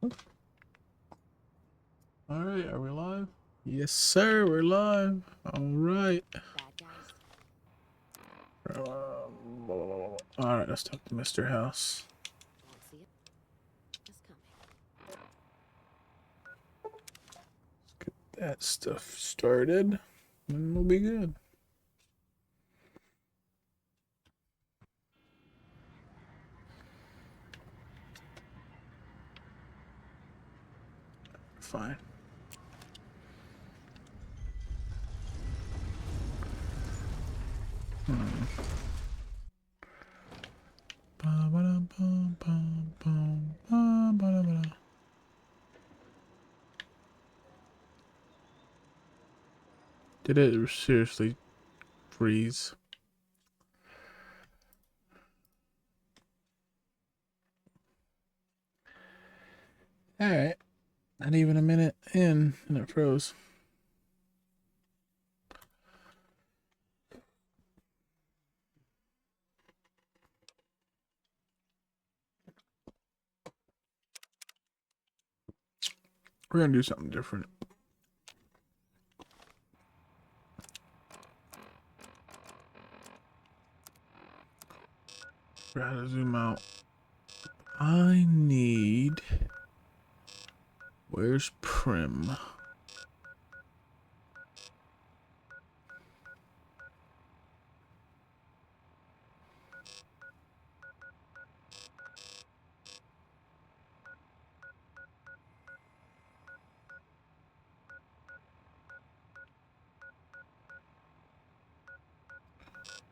All right, are we live? Yes, sir, we're live. All right. Bad guys. All right, let's talk to Mr. House. Won't see it. It's coming. Let's get that stuff started, and we'll be good. Fine. Did it seriously freeze? All right. Not even a minute in, and it froze. We're gonna do something different. Gotta zoom out. I need. Where's Prim?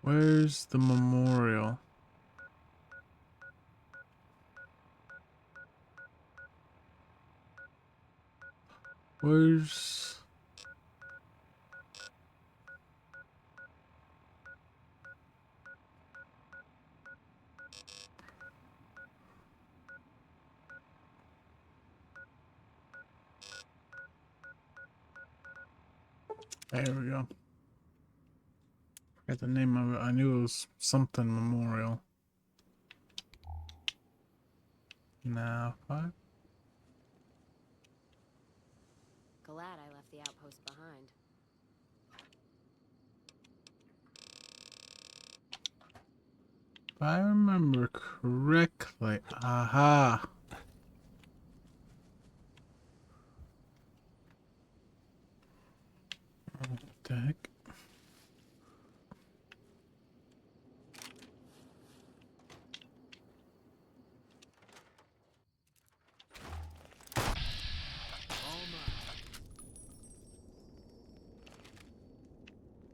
Where's the memorial? Where's... There we go. Forgot the name of it. I knew it was something memorial. Now, 5. Glad I left the outpost behind. If I remember correctly. Aha! What the heck?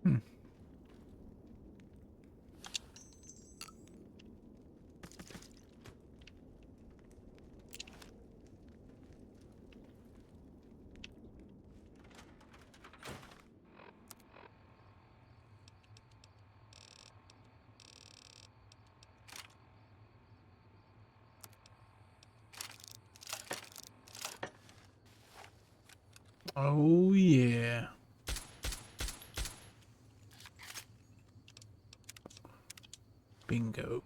Hmm. Oh, yeah. Bingo.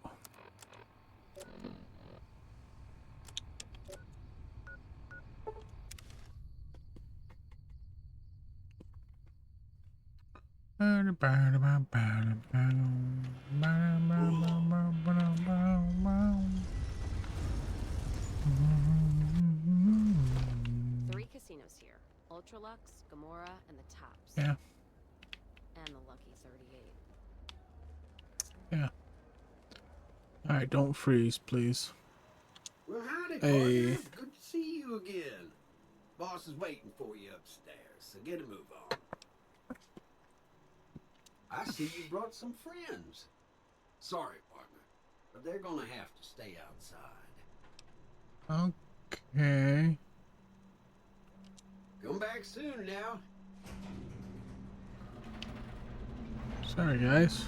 Three casinos here. Ultralux, Gamora, and the Tops. Yeah, And the Lucky 38. yeah. Alright, don't freeze, please. Well, howdy, Hey. partner. Good to see you again. Boss is waiting for you upstairs, so get a move on. I see you brought some friends. Sorry, partner, but they're gonna have to stay outside. Okay. Come back soon now. Sorry, guys.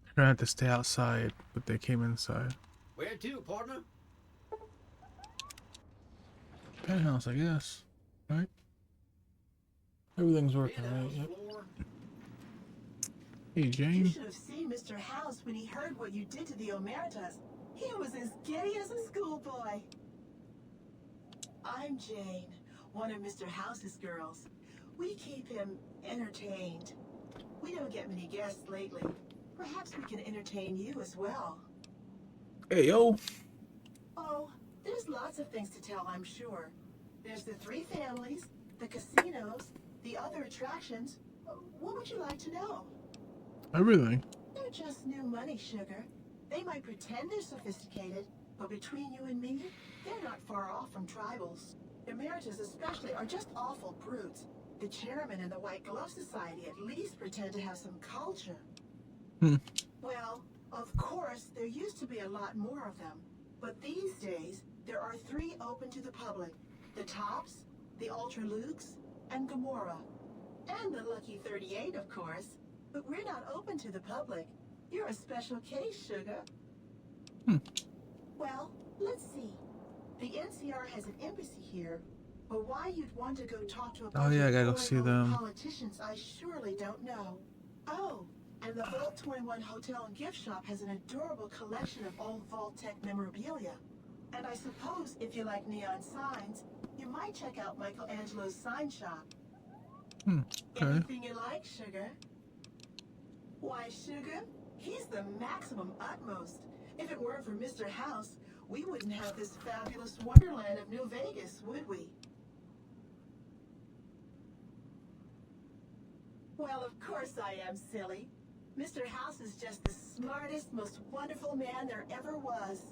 They're gonna have to stay outside, but they came inside. Where to, partner? penthouse, I guess. Right? Everything's working right. Penthouse Yep. floor. Hey, You Jane. should have seen Mr. House when he heard what you did to the Omertas. He was as giddy as a schoolboy. I'm Jane, one of Mr. House's girls. We keep him entertained. We don't get many guests lately. Perhaps we can entertain you as well. Hey, yo. Oh, there's lots of things to tell, I'm sure. There's the 3 families, the casinos, the other attractions. What would you like to know? Everything. They're just new money, sugar. They might pretend they're sophisticated, but between you and me, they're not far off from tribals. Emeritus especially are just awful brutes. The chairman and the White Glove Society at least pretend to have some culture. Well, of course, there used to be a lot more of them. But these days, there are 3 open to the public. The Tops, the Ultra Lukes, and Gamora. And the Lucky 38, of course. But we're not open to the public. You're a special case, sugar. Well, let's see. The NCR has an embassy here, but why you'd want to go talk to a bunch yeah, I of gotta go see boring them. politicians, I surely don't know. Oh, and the Vault 21 Hotel and Gift Shop has an adorable collection of old Vault-Tec memorabilia. And I suppose if you like neon signs, you might check out Michelangelo's sign shop. Okay. Anything you like, sugar? Why, sugar? He's the maximum utmost. If it weren't for Mr. House, we wouldn't have this fabulous wonderland of New Vegas, would we? Well, of course I am, silly. Mr. House is just the smartest, most wonderful man there ever was.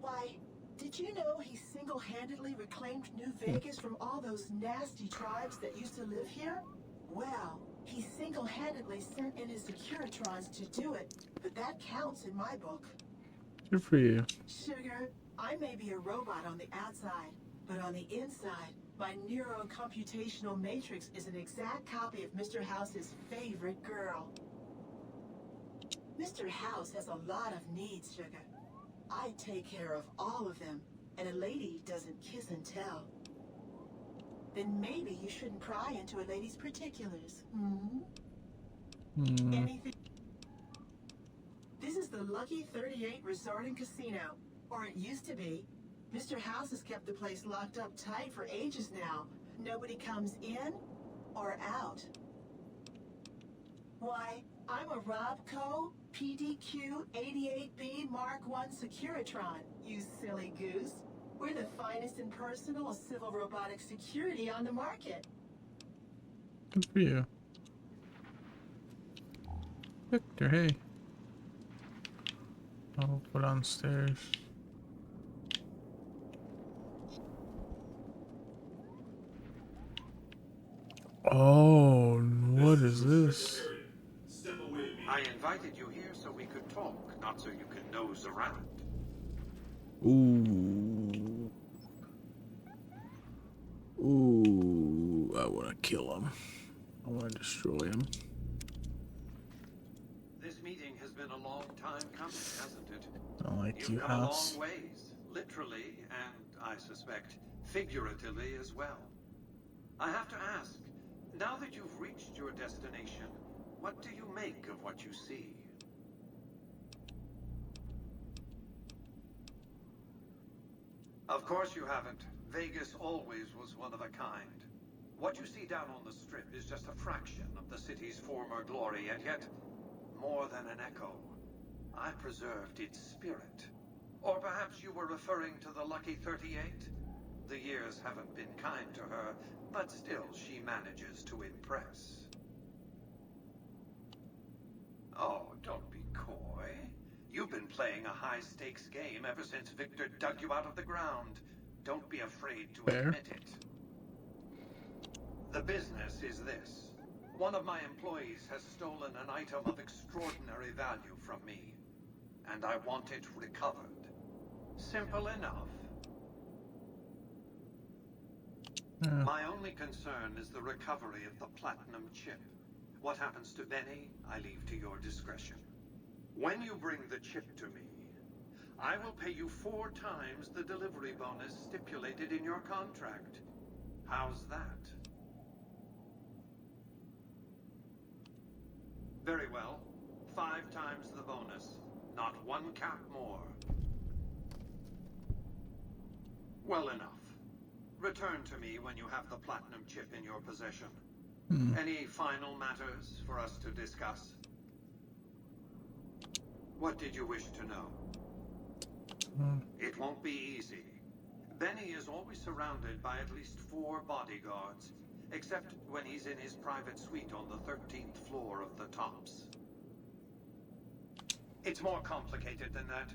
Why, did you know he single-handedly reclaimed New Vegas from all those nasty tribes that used to live here? Well, he single-handedly sent in his Securitrons to do it, but that counts in my book. Good for you. Sugar, I may be a robot on the outside, but on the inside, my neurocomputational matrix is an exact copy of Mr. House's favorite girl. Mr. House has a lot of needs, sugar. I take care of all of them, and a lady doesn't kiss and tell. Then maybe you shouldn't pry into a lady's particulars. Anything? This is the Lucky 38 Resort and Casino, or it used to be. Mr. House has kept the place locked up tight for ages now. Nobody comes in or out. Why, I'm a Robco PDQ 88B Mark I Securitron, you silly goose. We're the finest in personal civil robotic security on the market. Good for you. Victor, hey. I'll put on stairs. Oh, what is this? I invited you here so we could talk, not so you can nose around. Ooh. Ooh, I want to kill him. I want to destroy him. This meeting has been a long time coming, hasn't it? I don't like you, You've come a House. long ways, literally and, I suspect, figuratively as well. I have to ask, now that you've reached your destination, what do you make of what you see? Of course you haven't. Vegas always was one of a kind. What you see down on the Strip is just a fraction of the city's former glory, and yet, more than an echo, I preserved its spirit. Or perhaps you were referring to the Lucky 38? The years haven't been kind to her, but still she manages to impress. Oh, don't be coy. You've been playing a high-stakes game ever since Victor dug you out of the ground. Don't be afraid to admit it. The business is this. One of my employees has stolen an item of extraordinary value from me, and I want it recovered. Simple enough. My only concern is the recovery of the platinum chip. What happens to Benny, I leave to your discretion. When you bring the chip to me, I will pay you 4 times the delivery bonus stipulated in your contract. How's that? Very well. 5 times the bonus. Not 1 cap more. Well enough. Return to me when you have the platinum chip in your possession. Any final matters for us to discuss? What did you wish to know? It won't be easy. Benny is always surrounded by at least 4 bodyguards, except when he's in his private suite on the 13th floor of the Tops. It's more complicated than that.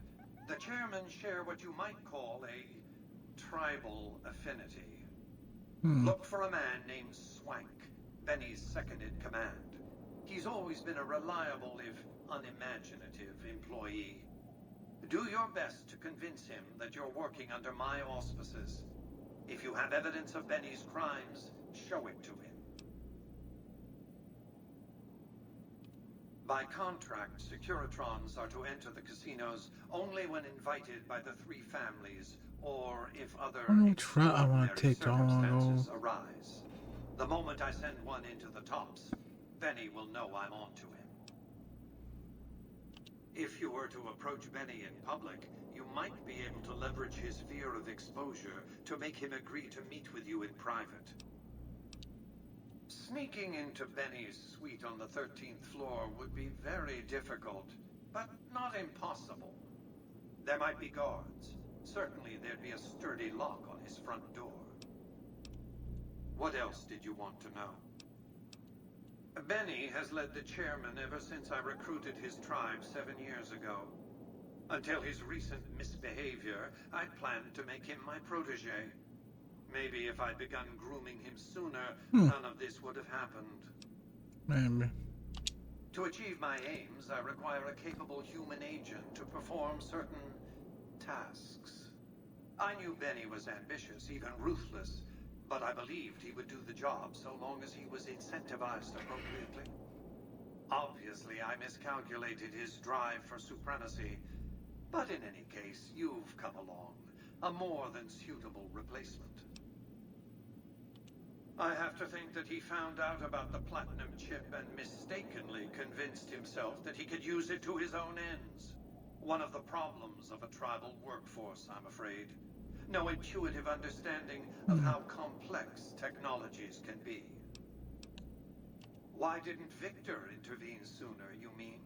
The chairmen share what you might call a tribal affinity. Look for a man named Swank, Benny's second-in-command. He's always been a reliable, if unimaginative, employee. Do your best to convince him that you're working under my auspices. If you have evidence of Benny's crimes, show it to him. By contract, Securitrons are to enter the casinos only when invited by the 3 families, or if other extraordinary circumstances arise. The moment I send one into the Tops, Benny will know I'm on to him. If you were to approach Benny in public, you might be able to leverage his fear of exposure to make him agree to meet with you in private. Sneaking into Benny's suite on the 13th floor would be very difficult, but not impossible. There might be guards. Certainly there'd be a sturdy lock on his front door. What else did you want to know? Benny has led the chairman ever since I recruited his tribe 7 years ago. Until his recent misbehavior, I'd planned to make him my protege. Maybe if I'd begun grooming him sooner, none of this would have happened. Maybe. To achieve my aims, I require a capable human agent to perform certain tasks. I knew Benny was ambitious, even ruthless, but I believed he would do the job so long as he was incentivized appropriately. Obviously, I miscalculated his drive for supremacy, but in any case, you've come along, a more than suitable replacement. I have to think that he found out about the platinum chip and mistakenly convinced himself that he could use it to his own ends. One of the problems of a tribal workforce, I'm afraid. No intuitive understanding of how complex technologies can be. Why didn't Victor intervene sooner, you mean?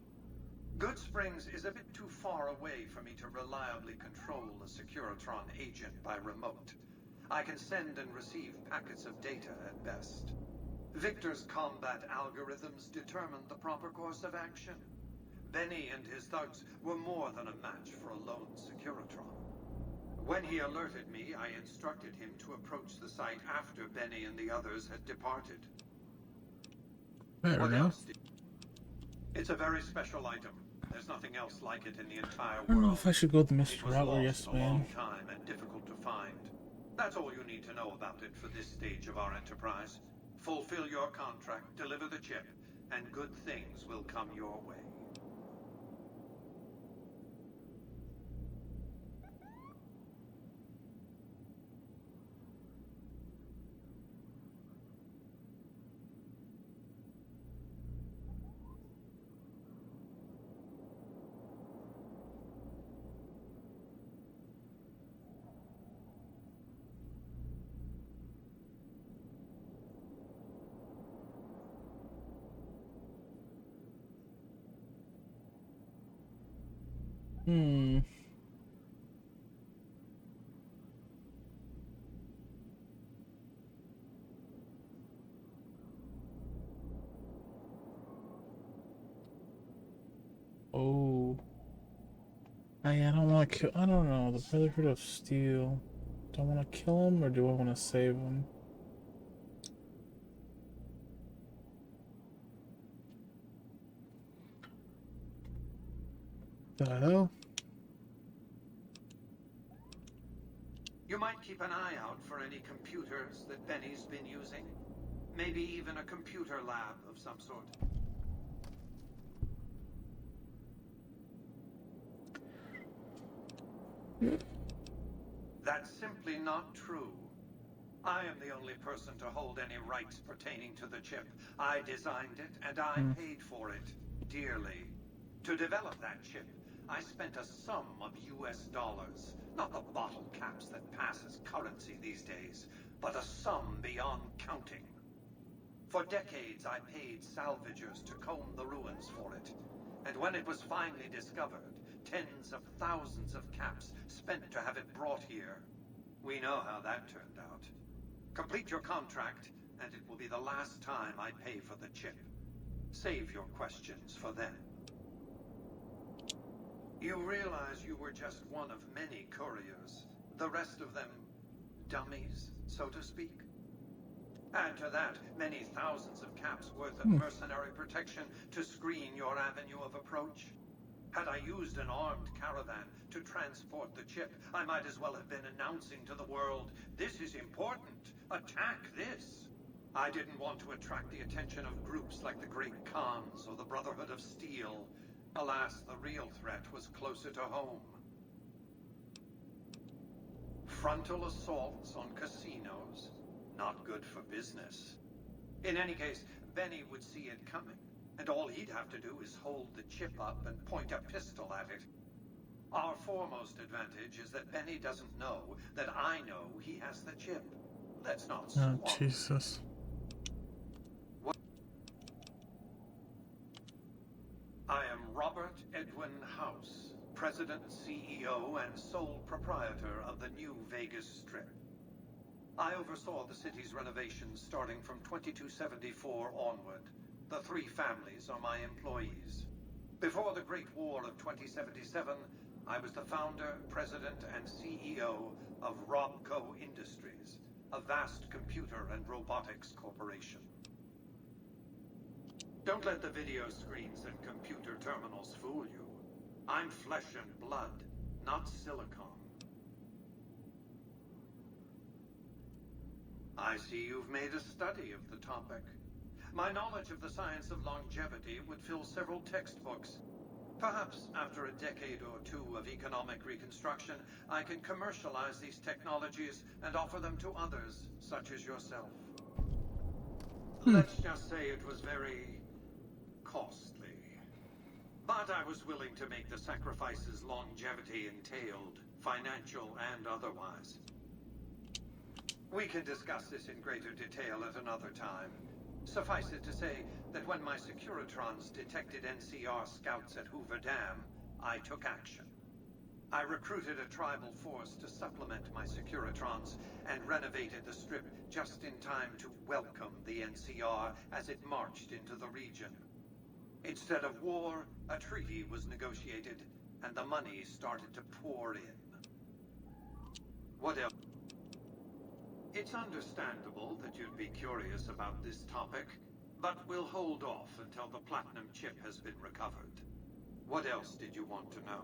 Goodsprings is a bit too far away for me to reliably control a Securitron agent by remote. I can send and receive packets of data at best. Victor's combat algorithms determined the proper course of action. Benny and his thugs were more than a match for a lone Securitron. When he alerted me, I instructed him to approach the site after Benny and the others had departed. What else did... It's a very special item. There's nothing else like it in the entire world. I don't know if I should go the mystery route or yes, man. It was lost a long time and difficult to find. That's all you need to know about it for this stage of our enterprise. Fulfill your contract, deliver the chip, and good things will come your way. Oh. I don't want to kill. I don't know. The Brotherhood of Steel. Do I want to kill him or do I want to save him? The hell? You might keep an eye out for any computers that Benny's been using. Maybe even a computer lab of some sort. That's simply not true. I am the only person to hold any rights pertaining to the chip. I designed it, and I paid for it dearly. To develop that chip, I spent a sum of US dollars. Not the bottle caps that pass as currency these days, but a sum beyond counting. For decades, I paid salvagers to comb the ruins for it. And when it was finally discovered, tens of thousands of caps spent to have it brought here. We know how that turned out. Complete your contract, and it will be the last time I pay for the chip. Save your questions for then. You realize you were just one of many couriers. The rest of them, dummies, so to speak. Add to that many thousands of caps worth of mercenary protection to screen your avenue of approach. Had I used an armed caravan to transport the chip, I might as well have been announcing to the world, this is important, attack this. I didn't want to attract the attention of groups like the Great Khans or the Brotherhood of Steel. Alas, the real threat was closer to home. Frontal assaults on casinos, not good for business. In any case, Benny would see it coming. And all he'd have to do is hold the chip up and point a pistol at it. Our foremost advantage is that Benny doesn't know that I know he has the chip. Let's not swap. Oh, Jesus. I am Robert Edwin House, President, CEO, and sole proprietor of the new Vegas Strip. I oversaw the city's renovations starting from 2274 onward. The three families are my employees. Before the Great War of 2077, I was the founder, president, and CEO of Robco Industries, a vast computer and robotics corporation. Don't let the video screens and computer terminals fool you. I'm flesh and blood, not silicon. I see you've made a study of the topic. My knowledge of the science of longevity would fill several textbooks. Perhaps after a decade or two of economic reconstruction, I can commercialize these technologies and offer them to others, such as yourself. Let's just say it was very costly. But I was willing to make the sacrifices longevity entailed, financial and otherwise. We can discuss this in greater detail at another time. Suffice it to say that when my Securitrons detected NCR scouts at Hoover Dam, I took action. I recruited a tribal force to supplement my Securitrons and renovated the Strip just in time to welcome the NCR as it marched into the region. Instead of war, a treaty was negotiated, and the money started to pour in. What else? It's understandable that you'd be curious about this topic, but we'll hold off until the platinum chip has been recovered. What else did you want to know?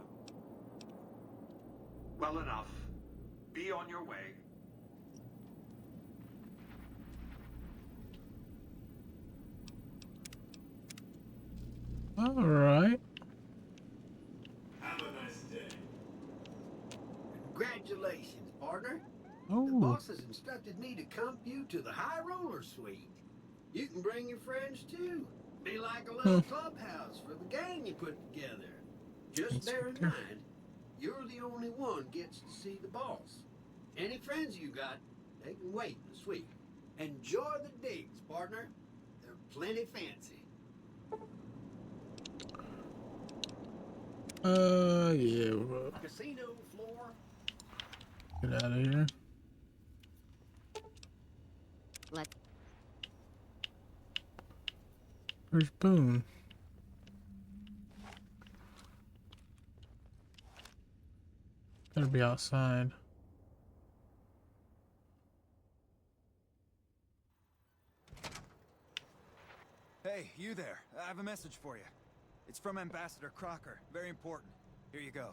Well enough. Be on your way. All right. Have a nice day. Congratulations, partner. The Oh, boss has instructed me to comp you to the High Roller Suite. You can bring your friends too. Be like a little clubhouse for the gang you put together. Just bear in mind, you're the only one gets to see the boss. Any friends you got, they can wait in the suite. Enjoy the digs, partner. They're plenty fancy. yeah, we'll Casino floor. get out of here. Let's Where's Boone? Gotta be outside. Hey, you there. I have a message for you. It's from Ambassador Crocker. Very important. Here you go.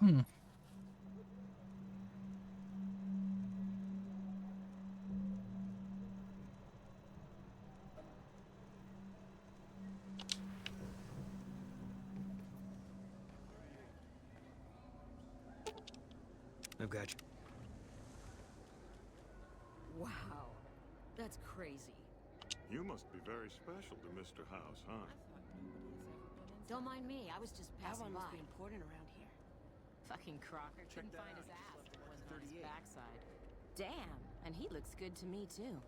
I've got you. Wow, that's crazy. You must be very special to Mr. House, huh? Don't mind me, I was just That passing one by. must be important around here. Fucking Crocker couldn't that find his out. ass if it wasn't on his 38. backside. Damn, and he looks good to me too.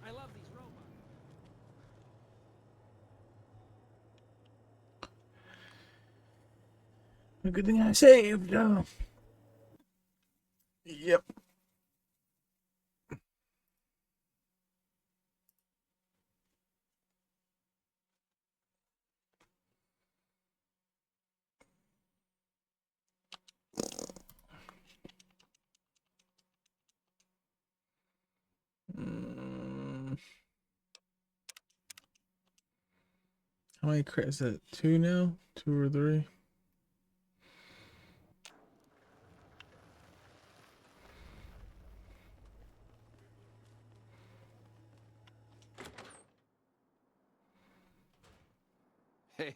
I love these robots. A good thing I saved. Yep. How many credits is it? 2 now? 2 or 3?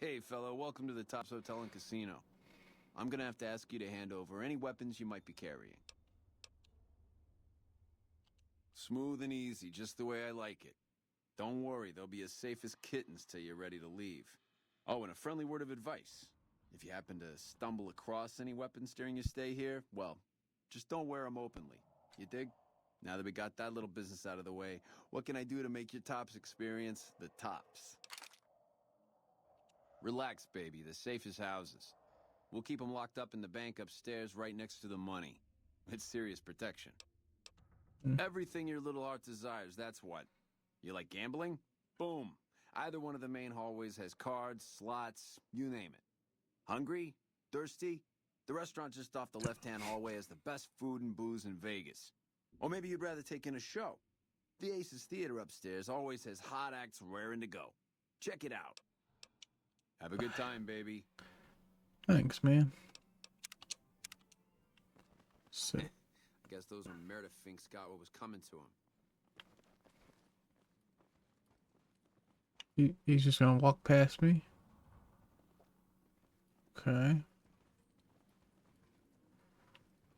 Hey, fellow, welcome to the Tops Hotel and Casino. I'm gonna have to ask you to hand over any weapons you might be carrying. Smooth and easy, just the way I like it. Don't worry, they'll be as safe as kittens till you're ready to leave. Oh, and a friendly word of advice. If you happen to stumble across any weapons during your stay here, well, just don't wear them openly. You dig? Now that we got that little business out of the way, what can I do to make your Tops experience the tops? Relax, baby. The safest houses. We'll keep them locked up in the bank upstairs right next to the money. It's serious protection. Everything your little heart desires, that's what. You like gambling? Boom. Either one of the main hallways has cards, slots, you name it. Hungry? Thirsty? The restaurant just off the left-hand hallway has the best food and booze in Vegas. Or maybe you'd rather take in a show. The Aces Theater upstairs always has hot acts raring to go. Check it out. Have a good time, baby. Thanks, man. So, I guess those when Meredith Finks got what was coming to him. he's just gonna walk past me? Okay.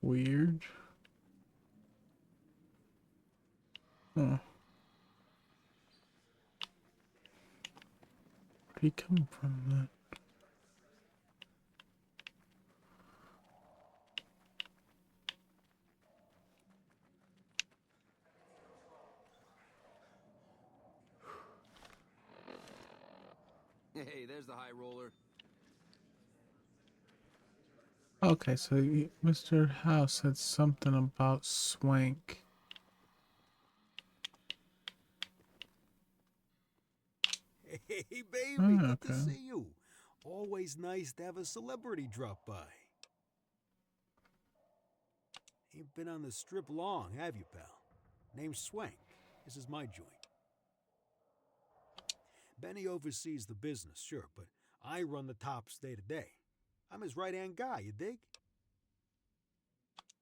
Weird. Huh. Where'd he come from then? Hey, there's the high roller. Okay, so Mr. House said something about Swank. Hey, baby, Oh, good okay. to see you. Always nice to have a celebrity drop by. Ain't been on the strip long, have you, pal? Name's Swank. This is my joint. Benny oversees the business, sure, but I run the Tops day to day. I'm his right-hand guy, you dig?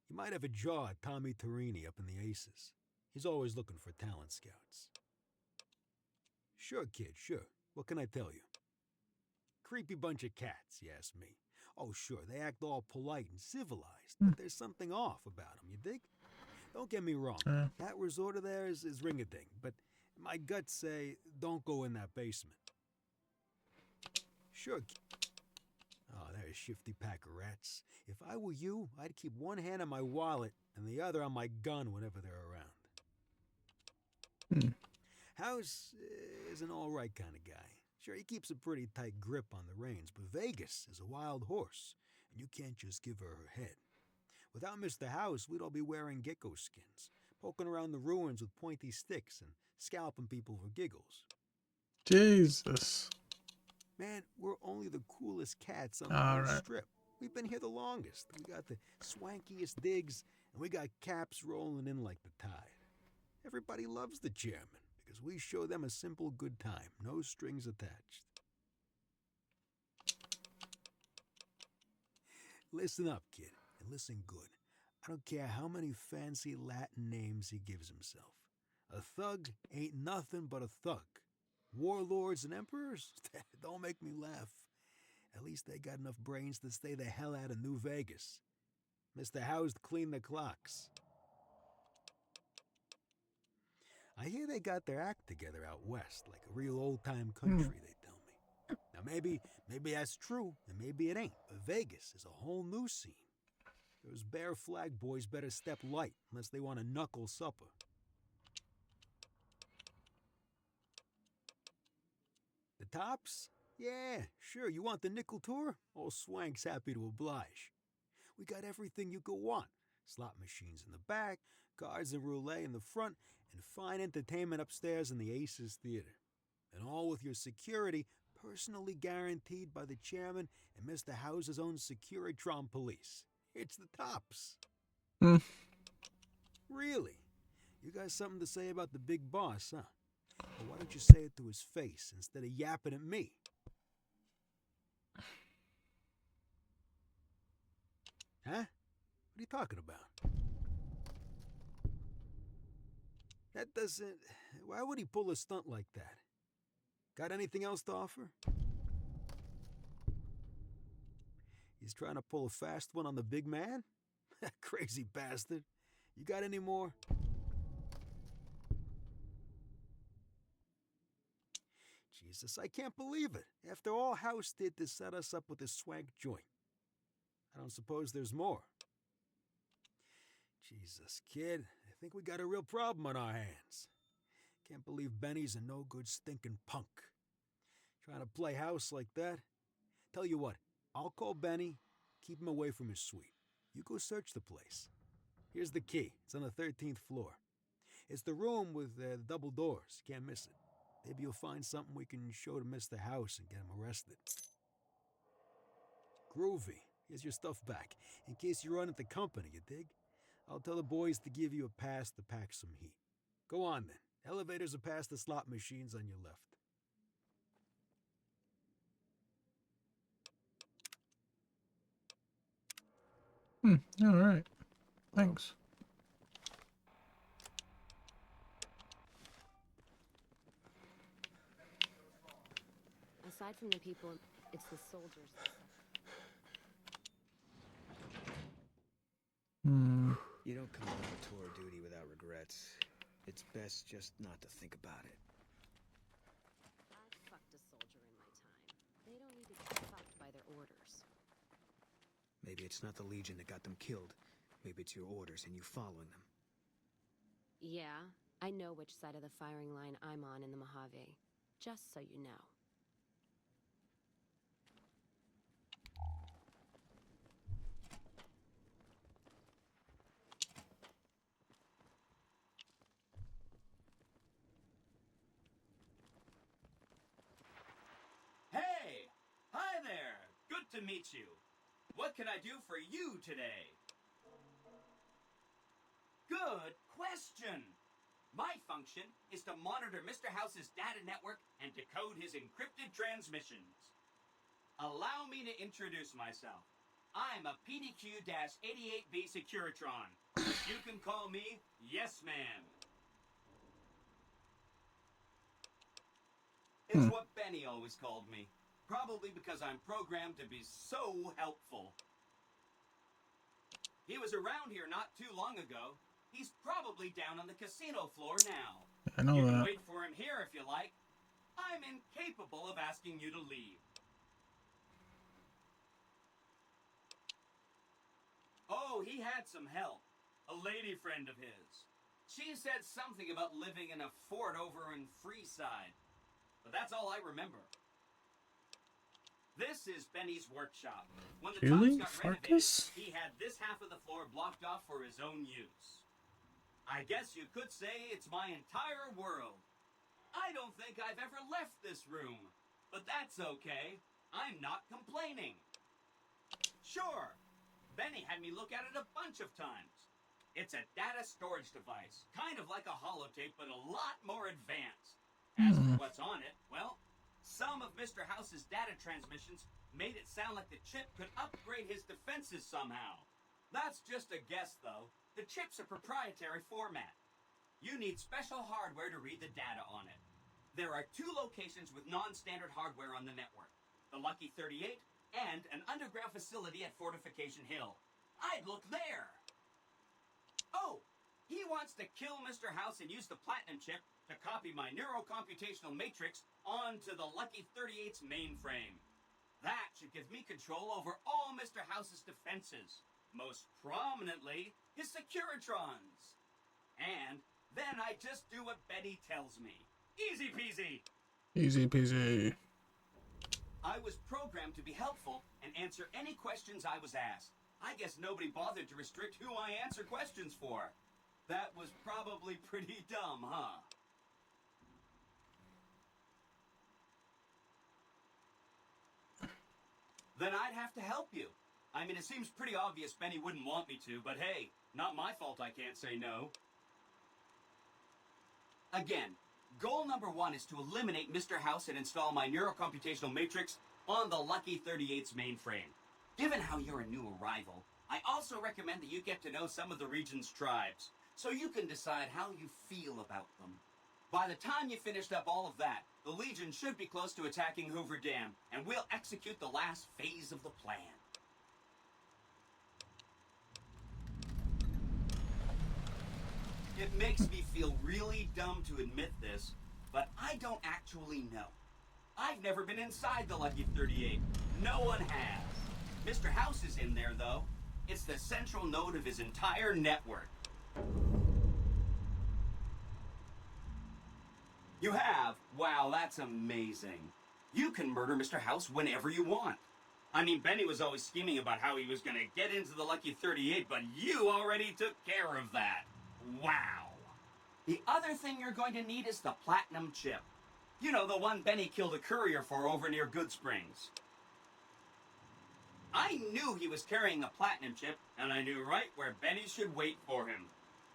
You might have a jaw at Tommy Torini up in the Aces. He's always looking for talent scouts. Sure, kid, sure. What can I tell you? Creepy bunch of cats, you ask me. Oh, sure, they act all polite and civilized, but there's something off about them, you dig? Don't get me wrong, that resort of theirs is ring-a-ding, but my guts say don't go in that basement. Sure. Oh, they're a shifty pack of rats. If I were you, I'd keep one hand on my wallet and the other on my gun whenever they're around. House is an all-right kind of guy. Sure, he keeps a pretty tight grip on the reins, but Vegas is a wild horse, and you can't just give her her head. Without Mr. House, we'd all be wearing gecko skins, poking around the ruins with pointy sticks and scalping people for giggles. Jesus. Man, we're only the coolest cats on the All whole right. strip. We've been here the longest. We got the swankiest digs, and we got caps rolling in like the tide. Everybody loves the chairman, because we show them a simple good time, no strings attached. Listen up, kid, and listen good. I don't care how many fancy Latin names he gives himself. A thug ain't nothing but a thug. Warlords and emperors? Don't make me laugh. At least they got enough brains to stay the hell out of New Vegas. Mr. House cleaned the clocks. I hear they got their act together out west, like a real old-time country, they tell me. Now maybe that's true, and maybe it ain't, but Vegas is a whole new scene. Those Bear Flag boys better step light, unless they want a knuckle supper. The Tops? Yeah, sure, you want the nickel tour? Old Swank's happy to oblige. We got everything you could want. Slot machines in the back, cards and roulette in the front, and fine entertainment upstairs in the Aces Theater. And all with your security personally guaranteed by the chairman and Mr. House's own Securitron police. It's the Tops. Really? You got something to say about the big boss, huh? Well, why don't you say it to his face instead of yapping at me? Huh? What are you talking about? That doesn't... Why would he pull a stunt like that? Got anything else to offer? He's trying to pull a fast one on the big man? Crazy bastard. You got any more? Jesus, I can't believe it. After all House did to set us up with this swank joint. I don't suppose there's more. Jesus, kid, I think we got a real problem on our hands. Can't believe Benny's a no-good stinking punk. Trying to play house like that? Tell you what, I'll call Benny, keep him away from his suite. You go search the place. Here's the key. It's on the 13th floor. It's the room with the double doors. Can't miss it. Maybe you'll find something we can show to Mr. House and get him arrested. Groovy. Here's your stuff back, in case you run into company, you dig? I'll tell the boys to give you a pass to pack some heat. Go on, then. Elevators are past the slot machines on your left. All right. Thanks. Aside from the people, it's the soldiers. You don't come on tour duty without regrets. It's best just not to think about it. I've fucked a soldier in my time. They don't need to get fucked by their orders. Maybe it's not the Legion that got them killed. Maybe it's your orders and you following them. Yeah, I know which side of the firing line I'm on in the Mojave. Just so you know. Hey! Hi there! Good to meet you. What can I do for you today? Good question! My function is to monitor Mr. House's data network and decode his encrypted transmissions. Allow me to introduce myself. I'm a PDQ-88B Securitron. You can call me Yes Man. It's what Benny always called me. Probably because I'm programmed to be so helpful. He was around here not too long ago. He's probably down on the casino floor now. I know you can that. wait for him here if you like. I'm incapable of asking you to leave. Oh, he had some help. A lady friend of his. She said something about living in a fort over in Freeside. But that's all I remember. This is Benny's workshop. When the Really? Tops got renovated, Farkas? he had this half of the floor blocked off for his own use. I guess you could say it's my entire world. I don't think I've ever left this room. But that's okay. I'm not complaining. Sure, Benny had me look at it a bunch of times. It's a data storage device, kind of like a holotape, but a lot more advanced. As for what's on it, well, some of Mr. House's data transmissions made it sound like the chip could upgrade his defenses somehow. That's just a guess, though. The chip's a proprietary format. You need special hardware to read the data on it. There are 2 locations with non-standard hardware on the network. The Lucky 38 and an underground facility at Fortification Hill. I'd look there. Oh, he wants to kill Mr. House and use the platinum chip to copy my neurocomputational matrix onto the Lucky 38's mainframe. That should give me control over all Mr. House's defenses, most prominently his Securitrons. And then I just do what Betty tells me. Easy peasy. Easy peasy. I was programmed to be helpful and answer any questions I was asked. I guess nobody bothered to restrict who I answer questions for. That was probably pretty dumb, huh? Then I'd have to help you. I mean, it seems pretty obvious Benny wouldn't want me to, but hey, not my fault I can't say no. Again, goal number 1 is to eliminate Mr. House and install my neurocomputational matrix on the Lucky 38's mainframe. Given how you're a new arrival, I also recommend that you get to know some of the region's tribes, so you can decide how you feel about them. By the time you finished up all of that, the Legion should be close to attacking Hoover Dam, and we'll execute the last phase of the plan. It makes me feel really dumb to admit this, but I don't actually know. I've never been inside the Lucky 38. No one has. Mr. House is in there, though. It's the central node of his entire network. You have? Wow, that's amazing. You can murder Mr. House whenever you want. I mean, Benny was always scheming about how he was going to get into the Lucky 38, but you already took care of that. Wow. The other thing you're going to need is the platinum chip. You know, the one Benny killed a courier for over near Good Springs. I knew he was carrying a platinum chip, and I knew right where Benny should wait for him.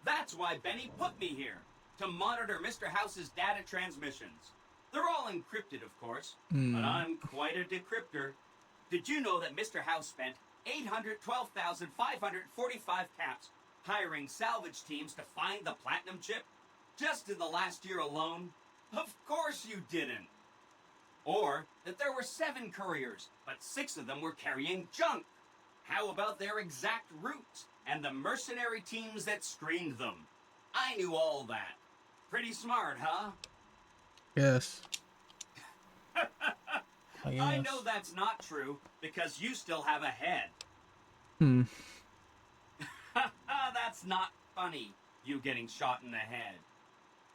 That's why Benny put me here, to monitor Mr. House's data transmissions. They're all encrypted, of course, but I'm quite a decryptor. Did you know that Mr. House spent 812,545 caps hiring salvage teams to find the platinum chip? Just in the last year alone? Of course you didn't. Or that there were 7 couriers, but 6 of them were carrying junk. How about their exact routes and the mercenary teams that screened them? I knew all that. Pretty smart, huh? Yes. I know that's not true, because you still have a head. That's not funny, you getting shot in the head.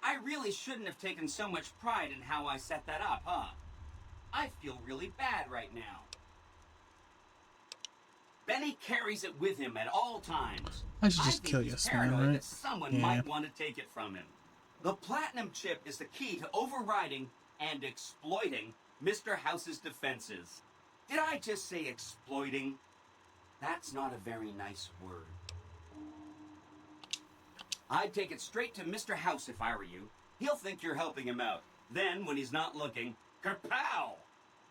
I really shouldn't have taken so much pride in how I set that up, huh? I feel really bad right now. Benny carries it with him at all times. I should just kill you, paranoid right? that someone might want to take it from him. The platinum chip is the key to overriding and exploiting Mr. House's defenses. Did I just say exploiting? That's not a very nice word. I'd take it straight to Mr. House if I were you. He'll think you're helping him out. Then, when he's not looking, kerpow!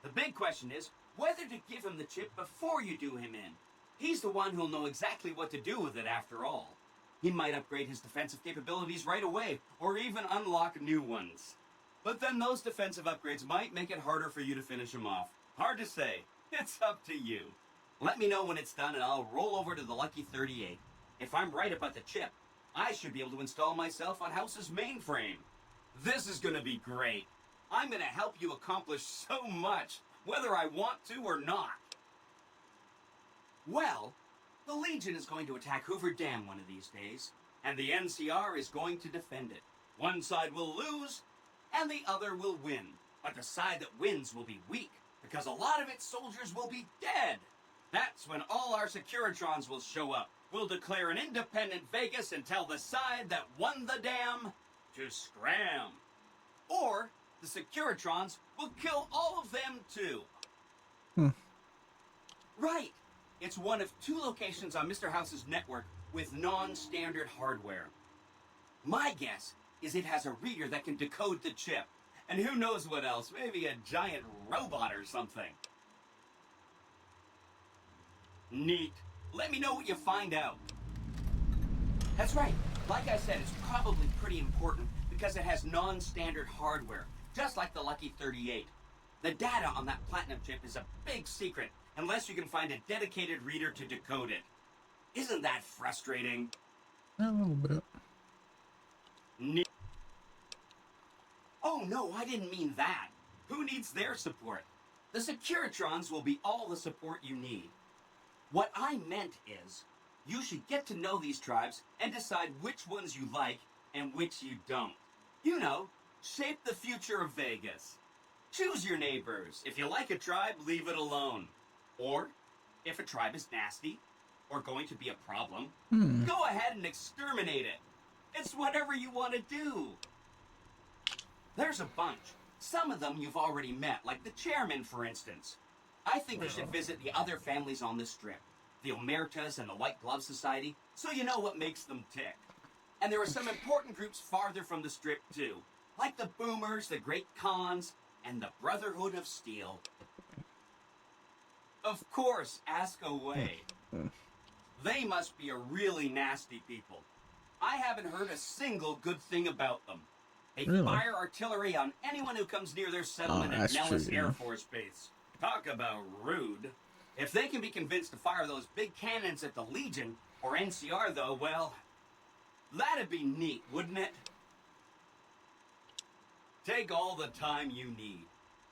The big question is whether to give him the chip before you do him in. He's the one who'll know exactly what to do with it after all. He might upgrade his defensive capabilities right away, or even unlock new ones. But then those defensive upgrades might make it harder for you to finish him off. Hard to say. It's up to you. Let me know when it's done and I'll roll over to the Lucky 38. If I'm right about the chip, I should be able to install myself on House's mainframe. This is going to be great. I'm going to help you accomplish so much, whether I want to or not. Well, the Legion is going to attack Hoover Dam one of these days, and the NCR is going to defend it. One side will lose, and the other will win. But the side that wins will be weak, because a lot of its soldiers will be dead. That's when all our Securitrons will show up. We'll declare an independent Vegas and tell the side that won the dam to scram. Or the Securitrons will kill all of them too. Right. It's one of 2 locations on Mr. House's network with non-standard hardware. My guess is it has a reader that can decode the chip. And who knows what else, maybe a giant robot or something. Neat. Let me know what you find out. That's right. Like I said, it's probably pretty important because it has non-standard hardware, just like the Lucky 38. The data on that platinum chip is a big secret, unless you can find a dedicated reader to decode it. Isn't that frustrating? A little bit. Oh no, I didn't mean that. Who needs their support? The Securitrons will be all the support you need. What I meant is, you should get to know these tribes and decide which ones you like and which you don't. You know, shape the future of Vegas. Choose your neighbors. If you like a tribe, leave it alone. Or, if a tribe is nasty, or going to be a problem, go ahead and exterminate it. It's whatever you want to do. There's a bunch. Some of them you've already met, like the chairman, for instance. I think you should visit the other families on the strip, the Omertas and the White Glove Society, so you know what makes them tick. And there are some important groups farther from the strip, too, like the Boomers, the Great Khans, and the Brotherhood of Steel. Of course, ask away. They must be a really nasty people. I haven't heard a single good thing about them. They fire artillery on anyone who comes near their settlement at Nellis Air Force Base. Talk about rude. If they can be convinced to fire those big cannons at the Legion, or NCR though, well, that'd be neat, wouldn't it? Take all the time you need.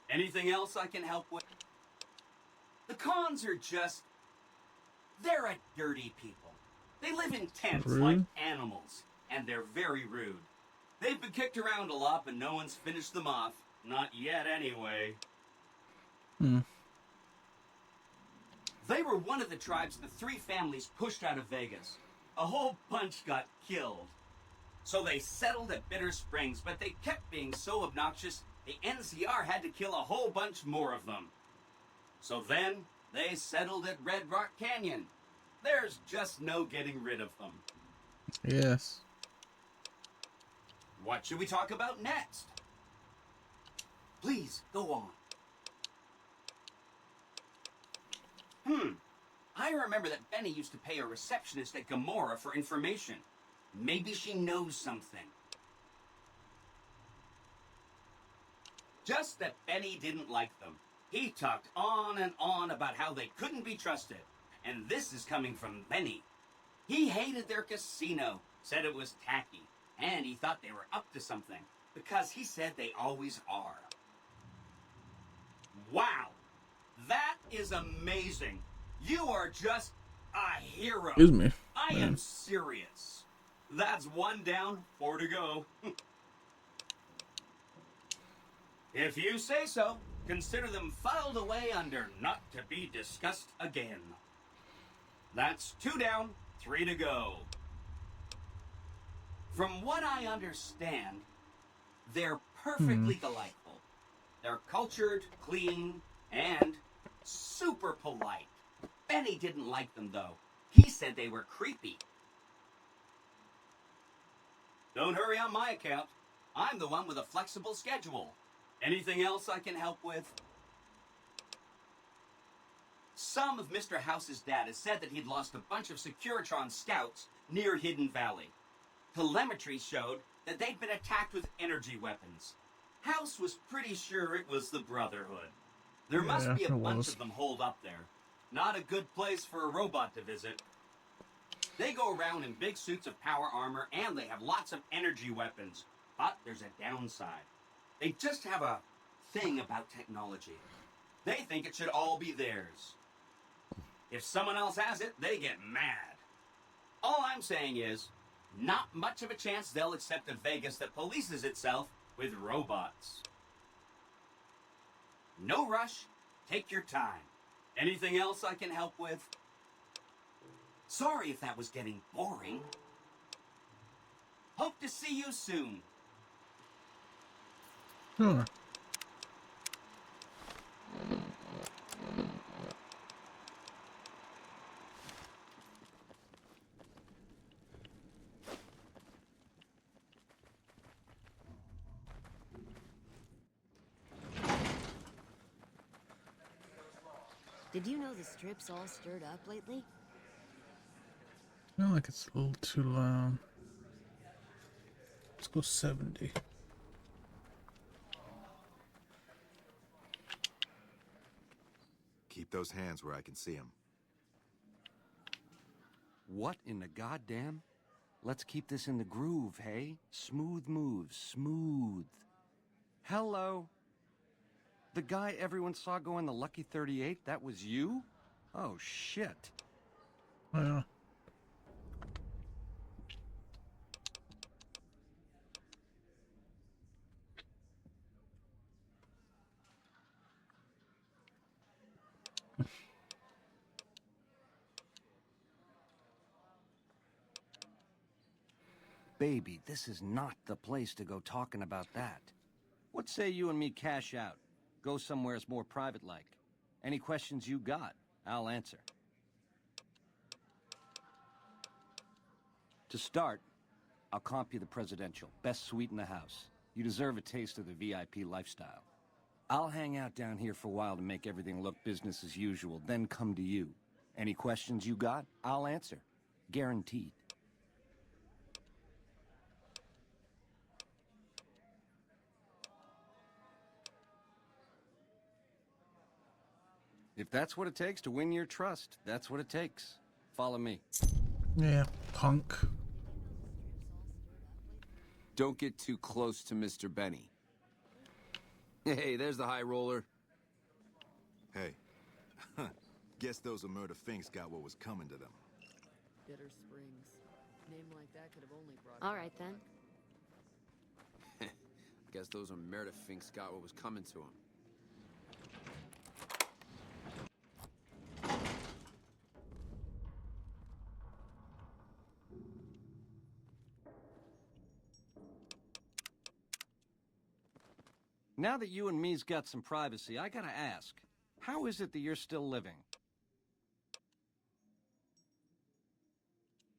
Anything else I can help with? The Khans are just... they're a dirty people. They live in tents like animals, and they're very rude. They've been kicked around a lot, but no one's finished them off. Not yet, anyway. They were one of the tribes the three families pushed out of Vegas. A whole bunch got killed. So they settled at Bitter Springs, but they kept being so obnoxious, the NCR had to kill a whole bunch more of them. So then, they settled at Red Rock Canyon. There's just no getting rid of them. Yes. What should we talk about next? Please, go on. I remember that Benny used to pay a receptionist at Gamora for information. Maybe she knows something. Just that Benny didn't like them. He talked on and on about how they couldn't be trusted. And this is coming from Benny. He hated their casino, said it was tacky, and he thought they were up to something, because he said they always are. Wow! That is amazing! You are just a hero! Excuse me. I am serious. That's 1 down, 4 to go. If you say so, consider them filed away under not to be discussed again. That's 2 down, 3 to go. From what I understand, they're perfectly delightful. They're cultured, clean, and super polite. Benny didn't like them, though. He said they were creepy. Don't hurry on my account. I'm the one with a flexible schedule. Anything else I can help with? Some of Mr. House's data said that he'd lost a bunch of Securitron scouts near Hidden Valley. Telemetry showed that they'd been attacked with energy weapons. House was pretty sure it was the Brotherhood. There must be a bunch of them holed up there. Not a good place for a robot to visit. They go around in big suits of power armor, and they have lots of energy weapons. But there's a downside. They just have a thing about technology. They think it should all be theirs. If someone else has it, they get mad. All I'm saying is, not much of a chance they'll accept a Vegas that polices itself with robots. No rush. Take your time. Anything else I can help with? Sorry if that was getting boring. Hope to see you soon. Sure. Did you know the strip's all stirred up lately? I feel like it's a little too loud. Let's go 70. Keep those hands where I can see them. What in the goddamn? Let's keep this in the groove, hey? Smooth moves, smooth. Hello? The guy everyone saw go in the Lucky 38, that was you? Oh, shit. Yeah. Baby, this is not the place to go talking about that. What say you and me cash out? Go somewheres more private-like. Any questions you got, I'll answer. To start, I'll comp you the presidential. Best suite in the house. You deserve a taste of the VIP lifestyle. I'll hang out down here for a while to make everything look business as usual, then come to you. Any questions you got, I'll answer. Guaranteed. If that's what it takes to win your trust, that's what it takes. Follow me. Yeah, punk. Don't get too close to Mr. Benny. Hey, there's the high roller. Hey, guess those murder finks got what was coming to them. Bitter Springs. Name like that could have only brought... All right, then. Guess those Meredith finks got what was coming to him. Now that you and me's got some privacy, I gotta ask, how is it that you're still living?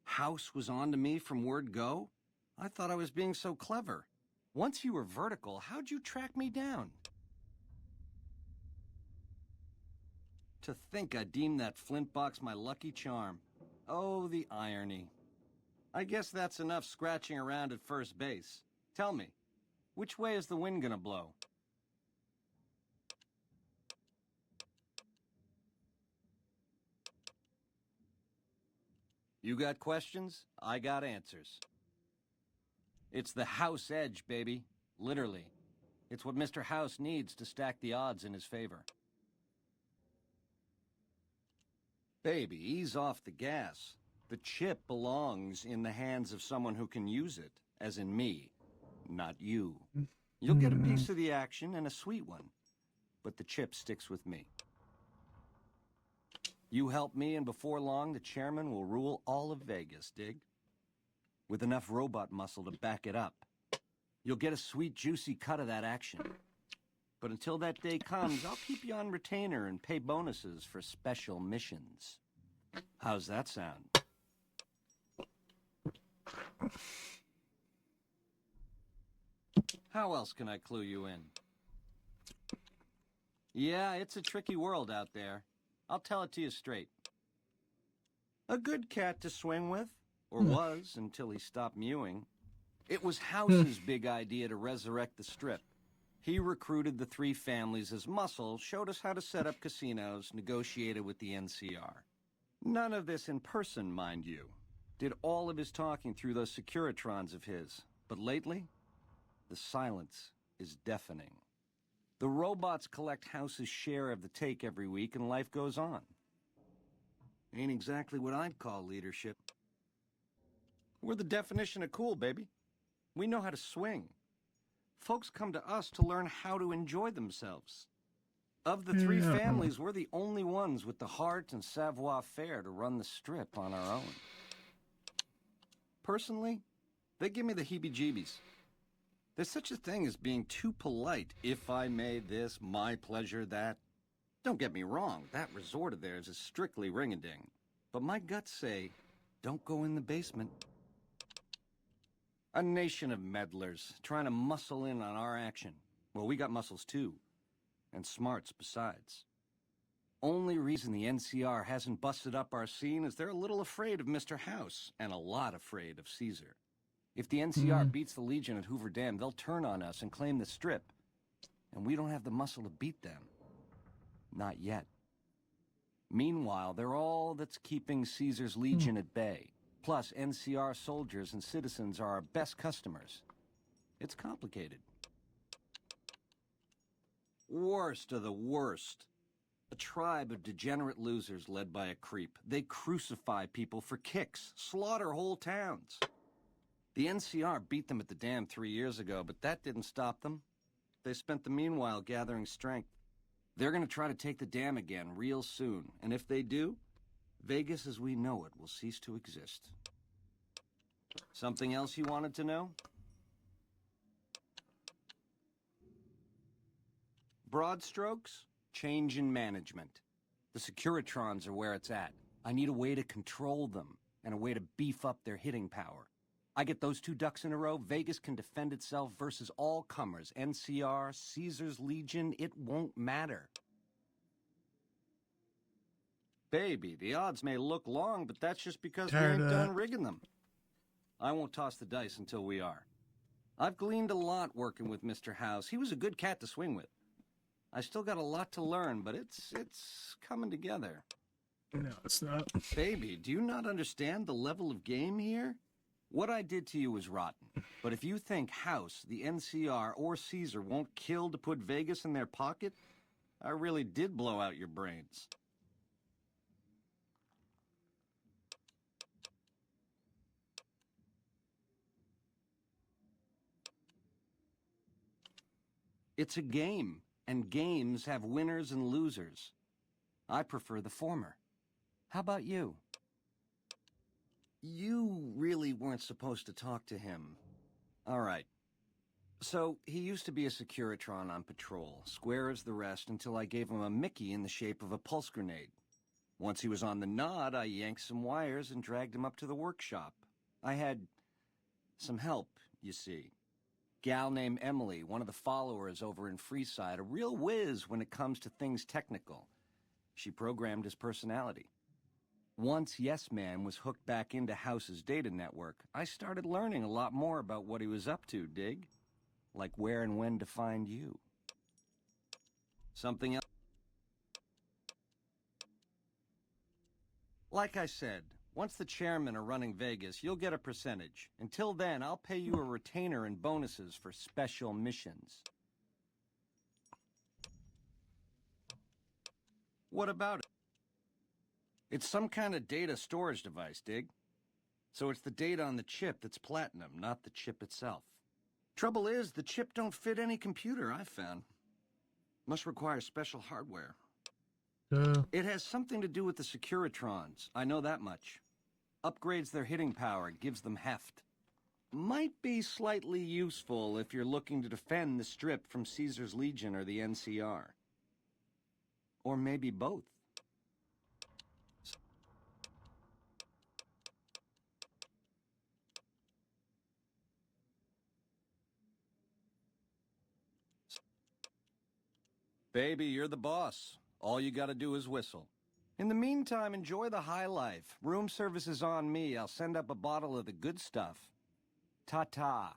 House was on to me from word go? I thought I was being so clever. Once you were vertical, how'd you track me down? To think I deemed that flint box my lucky charm. Oh, the irony. I guess that's enough scratching around at first base. Tell me, which way is the wind gonna blow? You got questions? I got answers. It's the house edge, baby. Literally. It's what Mr. House needs to stack the odds in his favor. Baby, ease off the gas. The chip belongs in the hands of someone who can use it, as in me, not you. You'll get a piece of the action and a sweet one, but the chip sticks with me. You help me, and before long, the chairman will rule all of Vegas, dig? With enough robot muscle to back it up. You'll get a sweet, juicy cut of that action. But until that day comes, I'll keep you on retainer and pay bonuses for special missions. How's that sound? How else can I clue you in? Yeah, it's a tricky world out there. I'll tell it to you straight. A good cat to swing with, or was until he stopped mewing. It was House's big idea to resurrect the Strip. He recruited the three families as muscle, showed us how to set up casinos, negotiated with the NCR. None of this in person, mind you. Did all of his talking through those Securitrons of his. But lately, the silence is deafening. The robots collect House's share of the take every week, and life goes on. Ain't exactly what I'd call leadership. We're the definition of cool, baby. We know how to swing. Folks come to us to learn how to enjoy themselves. Of the three families, we're the only ones with the heart and savoir-faire to run the Strip on our own. Personally, they give me the heebie-jeebies. There's such a thing as being too polite. If I may this, my pleasure that. Don't get me wrong, that resort of theirs is strictly ring-a-ding. But my guts say, don't go in the basement. A nation of meddlers trying to muscle in on our action. Well, we got muscles too. And smarts besides. Only reason the NCR hasn't busted up our scene is they're a little afraid of Mr. House, and a lot afraid of Caesar. If the NCR beats the Legion at Hoover Dam, they'll turn on us and claim the Strip. And we don't have the muscle to beat them. Not yet. Meanwhile, they're all that's keeping Caesar's Legion at bay. Plus, NCR soldiers and citizens are our best customers. It's complicated. Worst of the worst. A tribe of degenerate losers led by a creep. They crucify people for kicks, slaughter whole towns. The NCR beat them at the dam 3 years ago, but that didn't stop them. They spent the meanwhile gathering strength. They're going to try to take the dam again real soon, and if they do, Vegas as we know it will cease to exist. Something else you wanted to know? Broad strokes, change in management. The Securitrons are where it's at. I need a way to control them, and a way to beef up their hitting power. I get those 2 ducks in a row, Vegas can defend itself versus all comers. NCR, Caesar's Legion, it won't matter. Baby, the odds may look long, but that's just because we ain't done rigging them. I won't toss the dice until we are. I've gleaned a lot working with Mr. House. He was a good cat to swing with. I still got a lot to learn, but it's coming together. No, it's not. Baby, do you not understand the level of game here? What I did to you was rotten. But if you think House, the NCR, or Caesar won't kill to put Vegas in their pocket, I really did blow out your brains. It's a game, and games have winners and losers. I prefer the former. How about you? You really weren't supposed to talk to him. All right. So, he used to be a Securitron on patrol, square as the rest, until I gave him a Mickey in the shape of a pulse grenade. Once he was on the nod, I yanked some wires and dragged him up to the workshop. I had some help, you see. Gal named Emily, one of the followers over in Freeside, a real whiz when it comes to things technical. She programmed his personality. Once Yes Man was hooked back into House's data network, I started learning a lot more about what he was up to, dig? Like where and when to find you. Something else? Like I said, once the chairmen are running Vegas, you'll get a percentage. Until then, I'll pay you a retainer and bonuses for special missions. What about it? It's some kind of data storage device, dig? So it's the data on the chip that's platinum, not the chip itself. Trouble is, the chip don't fit any computer I've found. Must require special hardware. It has something to do with the Securitrons, I know that much. Upgrades their hitting power, gives them heft. Might be slightly useful if you're looking to defend the Strip from Caesar's Legion or the NCR. Or maybe both. Baby, you're the boss. All you gotta do is whistle. In the meantime, enjoy the high life. Room service is on me. I'll send up a bottle of the good stuff. Ta-ta.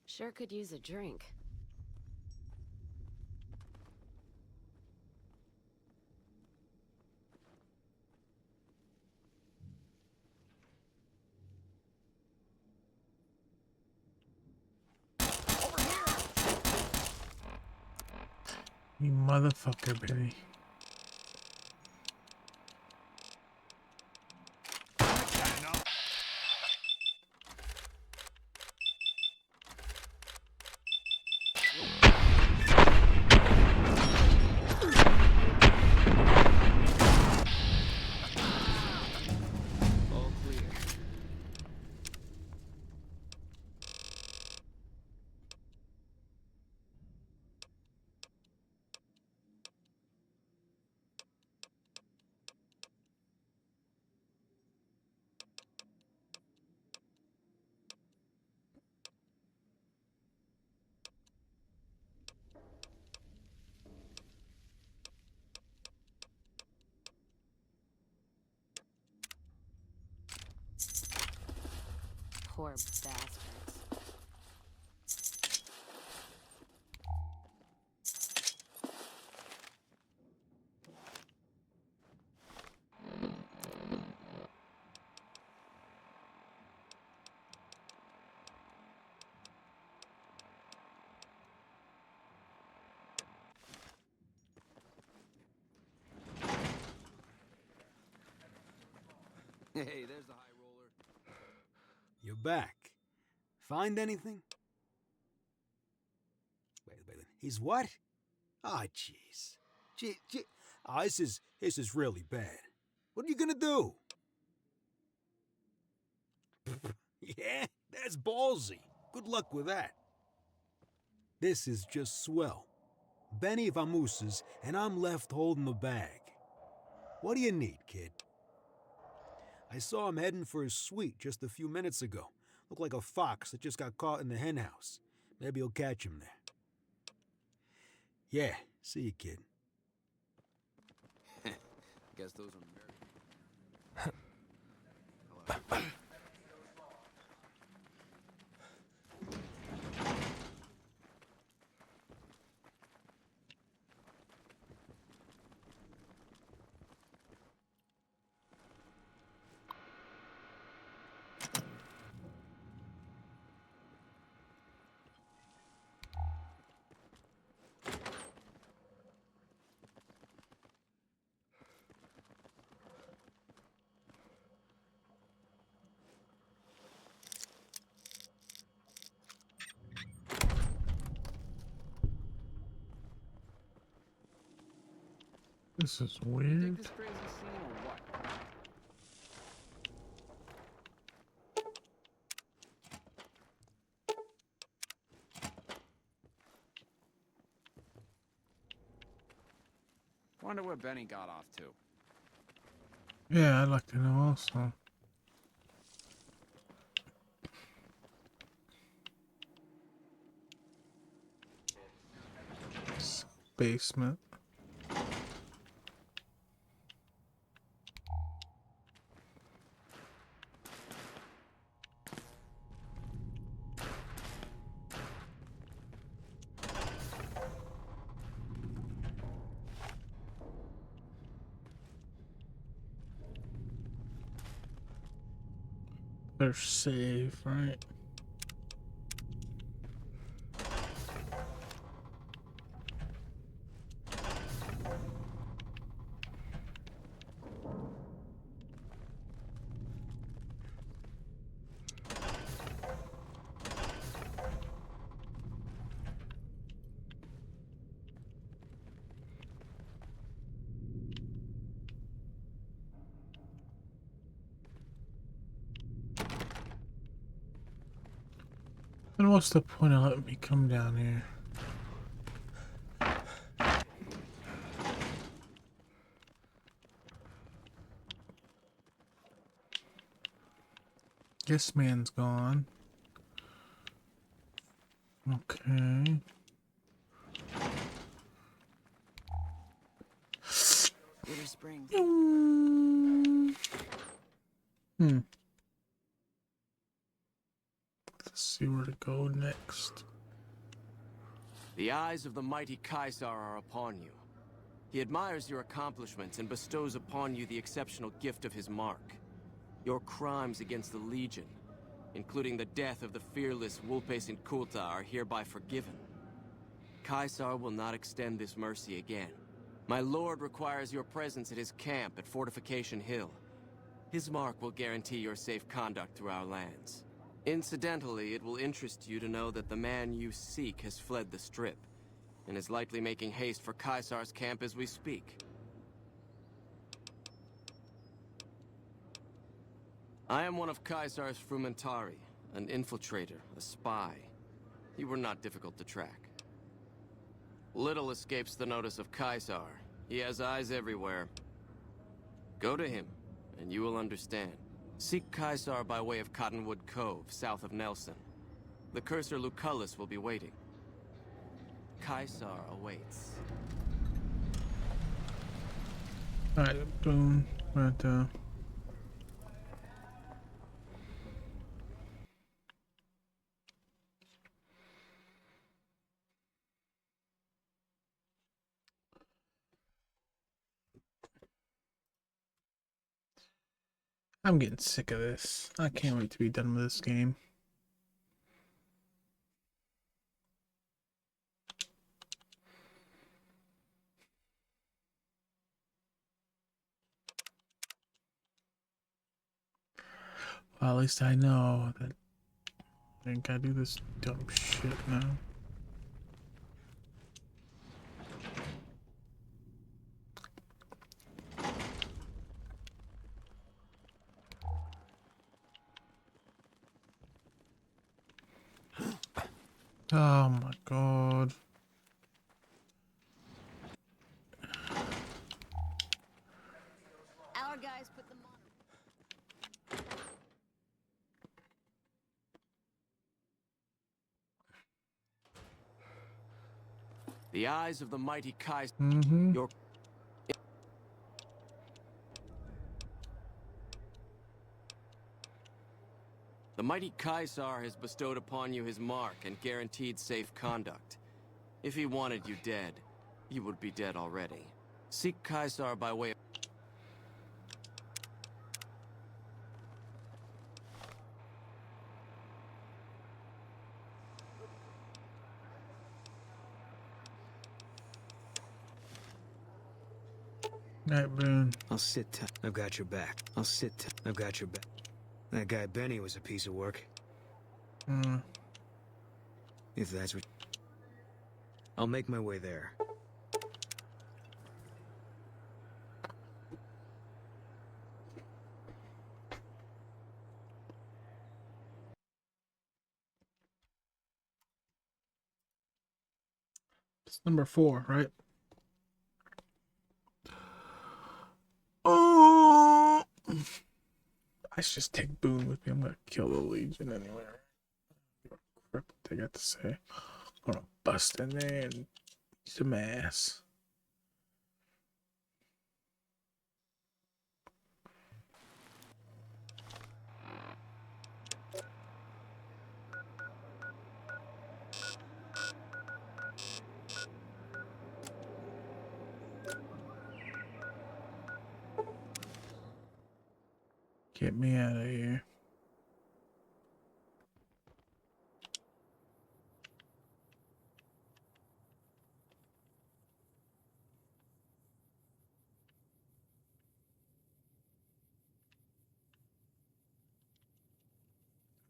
Sure could use a drink. You motherfucker, Benny. Poor bastards. Hey, there's the high roller. You're back. Find anything? Wait. He's what? Ah, jeez. Ah, this is really bad. What are you gonna do? Yeah, that's ballsy. Good luck with that. This is just swell. Benny vamooses, and I'm left holding the bag. What do you need, kid? I saw him heading for his suite just a few minutes ago. Looked like a fox that just got caught in the henhouse. Maybe you'll catch him there. Yeah, see you, kid. Guess those are This is weird. Dig this crazy scene or what? Wonder where Benny got off to. Yeah, I'd like to know also. Basement. They're safe, right? And what's the point of letting me come down here? This man's gone. Okay. Bitter Springs. Let's see where to go next. The eyes of the mighty Caesar are upon you. He admires your accomplishments and bestows upon you the exceptional gift of his mark. Your crimes against the Legion, including the death of the fearless Vulpes and Kulta, are hereby forgiven. Caesar will not extend this mercy again. My lord requires your presence at his camp at Fortification Hill. His mark will guarantee your safe conduct through our lands. Incidentally, it will interest you to know that the man you seek has fled the Strip, and is likely making haste for Caesar's camp as we speak. I am one of Caesar's Frumentari, an infiltrator, a spy. You were not difficult to track. Little escapes the notice of Caesar. He has eyes everywhere. Go to him, and you will understand. Seek Caesar by way of Cottonwood Cove, south of Nelson. The cursor Lucullus will be waiting. Caesar awaits. Alright, boom. But, I'm getting sick of this. I can't wait to be done with this game. Well, at least I know that I ain't gotta do this dumb shit now. Oh my god. Our guys put them on. The eyes of the mighty Kaiser. Mm-hmm. The mighty Kaisar has bestowed upon you his mark and guaranteed safe conduct. If he wanted you dead, you would be dead already. Seek Kaisar by way of... Night, Boone. I'll sit tight. I've got your back. I'll sit tight. I've got your back. That guy Benny was a piece of work. If that's what... I'll make my way there. It's number 4, right? Oh, I should just take Boone with me. I'm gonna kill the Legion anyway. What they got to say? I'm gonna bust in there and eat some ass. Get me out of here.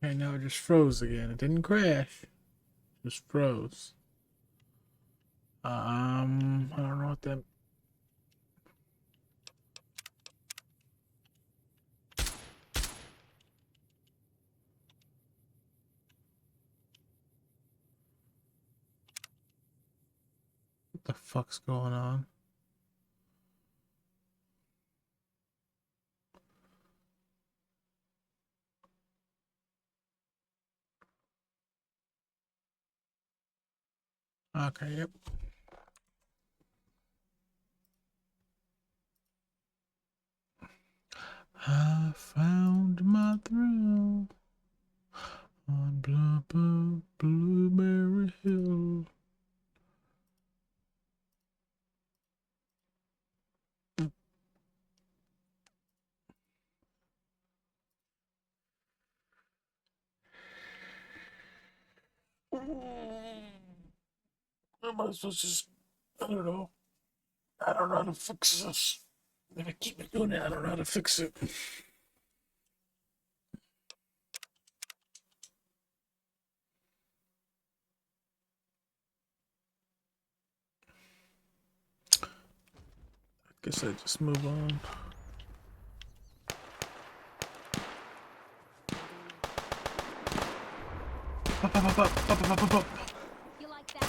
Okay, now it just froze again. It didn't crash. It just froze. I don't know what that... What the fuck's going on? Okay, yep. I found my thrill on Blueberry Hill. I might as well just, I don't know. I don't know how to fix this. If I keep doing it, I don't know how to fix it. I guess I just move on. Up. You like that?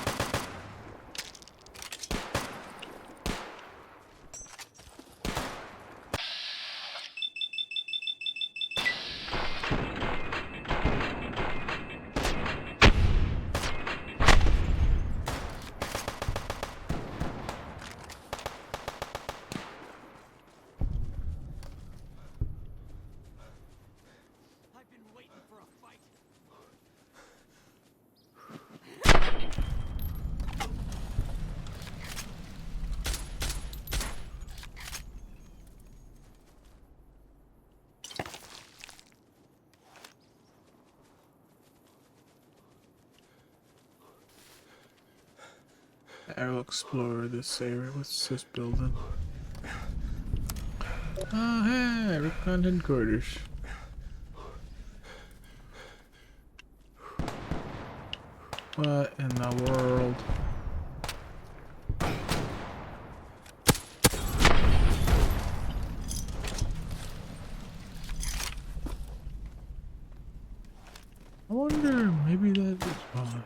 I've been waiting for a fight. I will explore this area. What's this building? Oh, hey, recon headquarters. What in the world? I wonder, maybe that is why.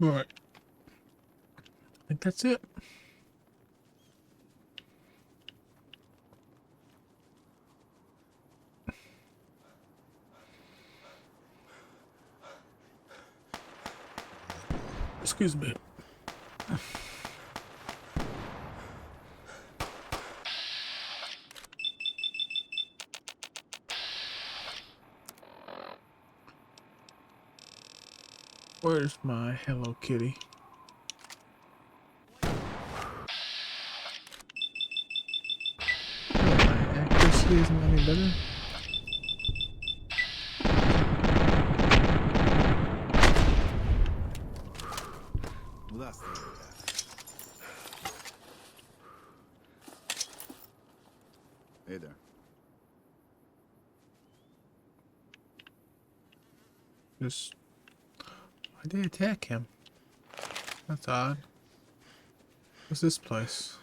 Alright. I think that's it. Excuse me. Where's my Hello Kitty? My accuracy isn't any better. Well, that's the end of that. Hey there. Just why'd they attack him? That's odd. What's this place?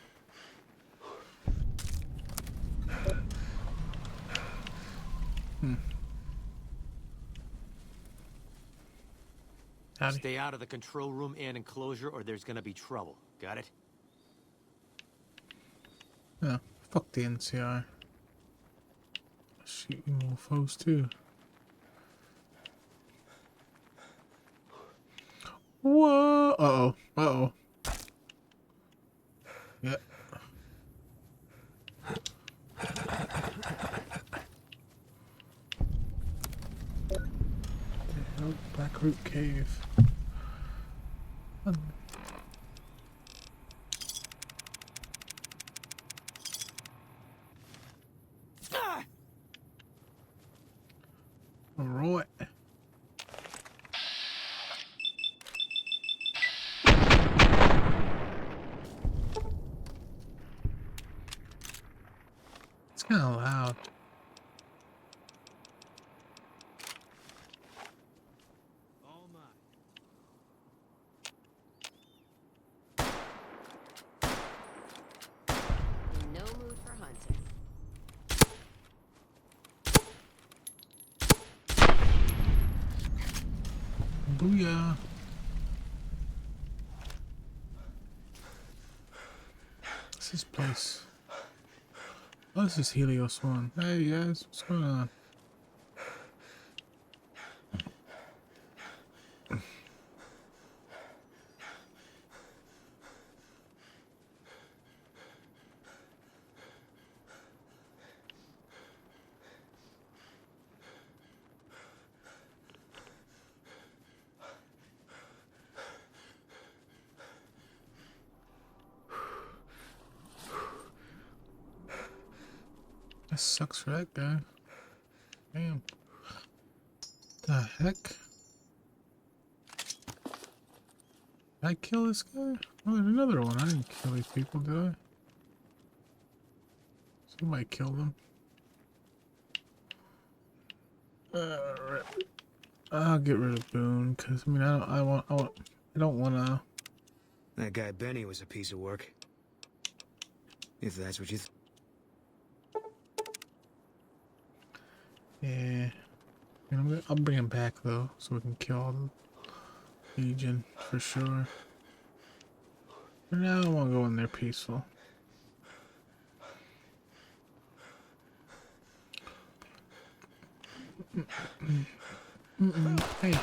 Howdy. Stay out of the control room and enclosure or there's gonna be trouble. Got it? Yeah, fuck the NCI. Shoot you mofos too. Whoa! Uh-oh. Uh-oh. Yeah. Blackroot Cave. Alright. It's kind of loud. In no mood for hunting. Booyah. What's this place? Oh, this is Helios 1. Hey guys, what's going on? That sucks for that guy. Damn. The heck? Did I kill this guy? Oh, there's another one. I didn't kill these people, did I? Somebody killed them. Alright. I'll get rid of Boone, cause I mean I don't wanna. That guy Benny was a piece of work. If that's what you Yeah. You know, I'll bring him back though, so we can kill all the Legion for sure. For now I wanna go in there peaceful. Hey.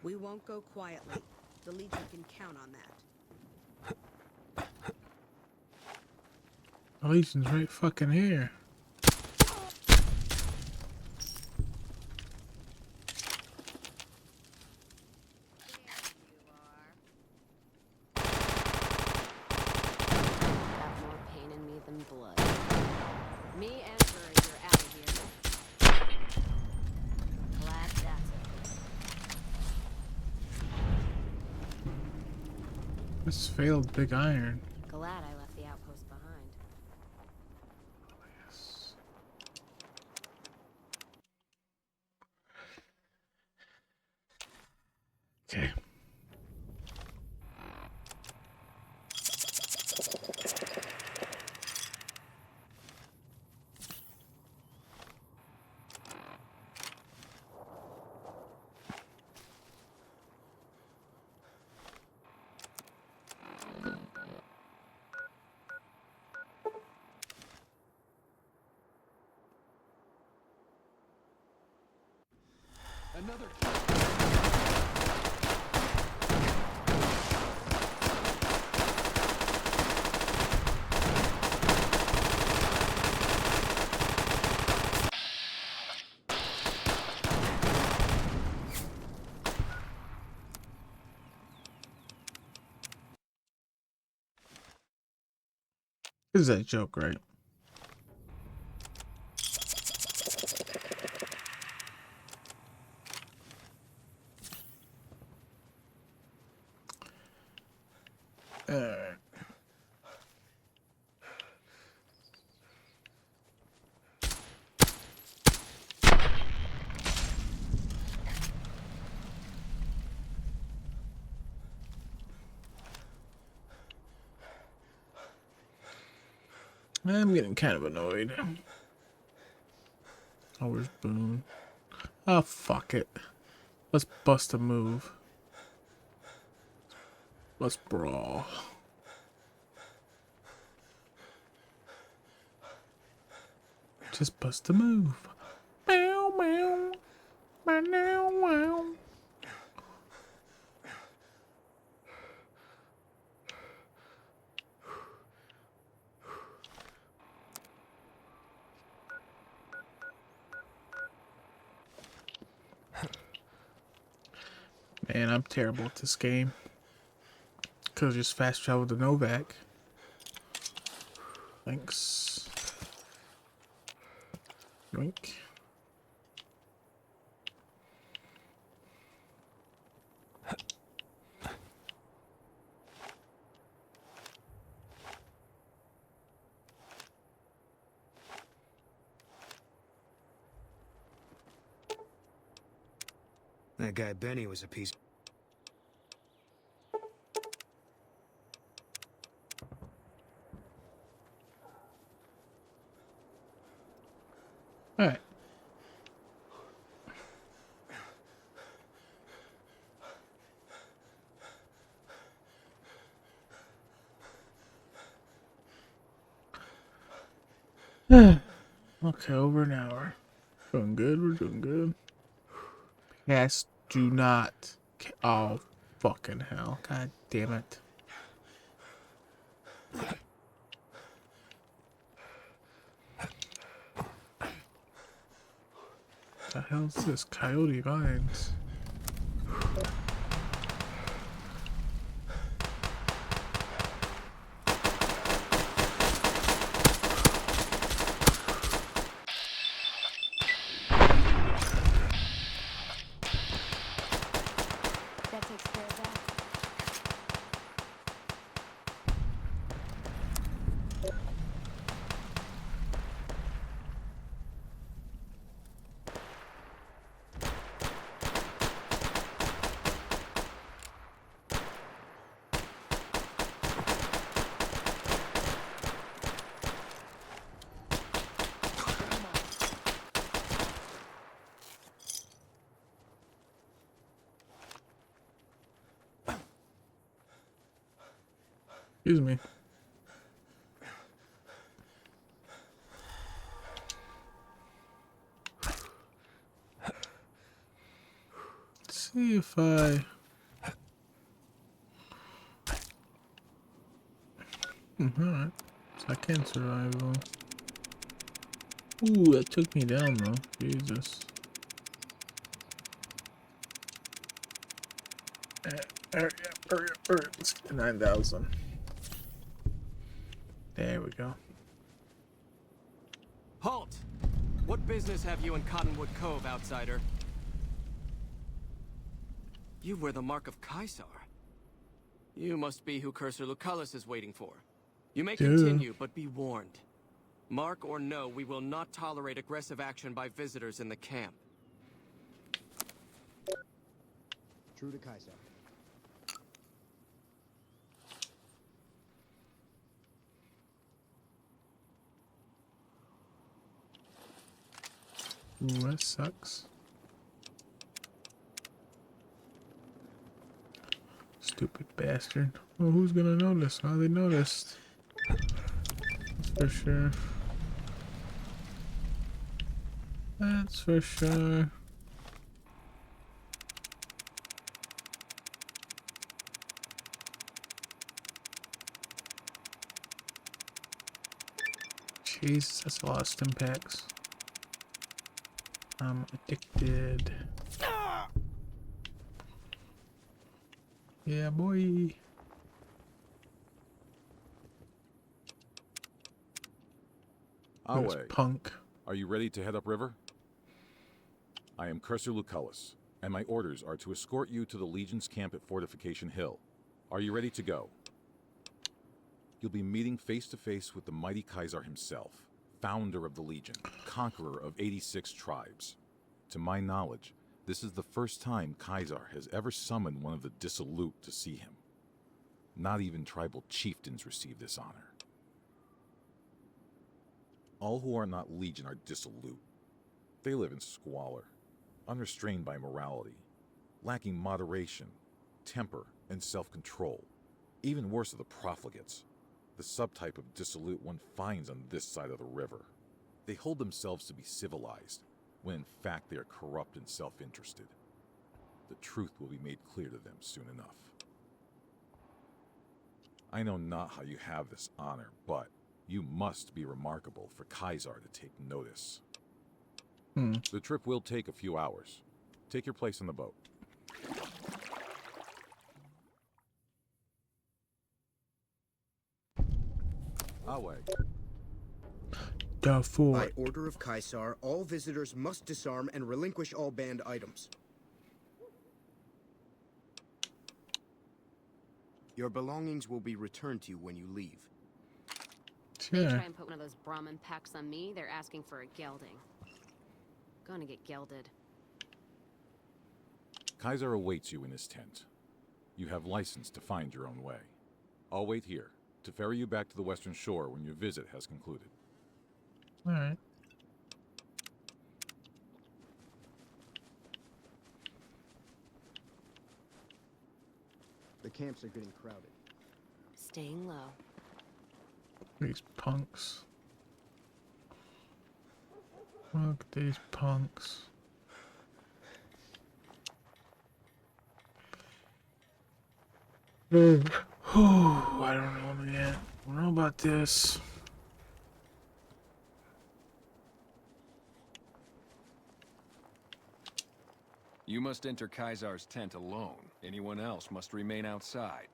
We won't go quietly. The Legion can count on that. The Legion's right fucking here. Blood. Me and Courier out of here. Glad that's over. This failed Big Iron. Glad I left the outpost behind. Yes. Okay. Another. This is a joke, right? I'm getting kind of annoyed. Oh, where's Boone? Oh, fuck it. Let's bust a move. Let's brawl. Just bust a move. Meow, meow. Meow, meow. Man, I'm terrible at this game. Could've just fast traveled to Novak. Thanks. Yoink. That guy Benny was a piece. All right. Okay, over an hour. Doing good, we're doing good. Yes, do not. Oh, fucking hell. God damn it. The hell's this? Coyote Vines. That takes care of that. Excuse me. Let's see if I... Alright. So I can survival. Ooh, that took me down though. Jesus. Hurry up, hurry up, hurry up. Let's get to 9,000. There we go. Halt! What business have you in Cottonwood Cove, outsider? You wear the mark of Caesar. You must be who Cursor Lucullus is waiting for. You may continue, but be warned. Mark or no, we will not tolerate aggressive action by visitors in the camp. True to Caesar. Ooh, that sucks. Stupid bastard. Well, who's gonna notice? Oh, they noticed. That's for sure. That's for sure. Jesus, that's a lot of stim packs. I'm addicted. Yeah, boy. Away. Punk. Are you ready to head upriver? I am Cursor Lucullus, and my orders are to escort you to the Legion's camp at Fortification Hill. Are you ready to go? You'll be meeting face to face with the mighty Caesar himself, founder of the Legion, conqueror of 86 tribes. To my knowledge, this is the first time Caesar has ever summoned one of the dissolute to see him. Not even tribal chieftains receive this honor. All who are not Legion are dissolute. They live in squalor, unrestrained by morality, lacking moderation, temper, and self-control. Even worse are the profligates, the subtype of dissolute one finds on this side of the river. They hold themselves to be civilized, when in fact they are corrupt and self-interested. The truth will be made clear to them soon enough. I know not how you have this honor, but you must be remarkable for Caesar to take notice. The trip will take a few hours. Take your place on the boat. Away. By order of Caesar, all visitors must disarm and relinquish all banned items. Your belongings will be returned to you when you leave. They try and put one of those Brahmin packs on me, they're asking for a gelding. Gonna get gelded. Caesar awaits you in his tent. You have license to find your own way. I'll wait here to ferry you back to the western shore when your visit has concluded. Alright. The camps are getting crowded. Staying low. These punks. Look at these punks. I don't know, man. I don't know about this. You must enter Caesar's tent alone. Anyone else must remain outside.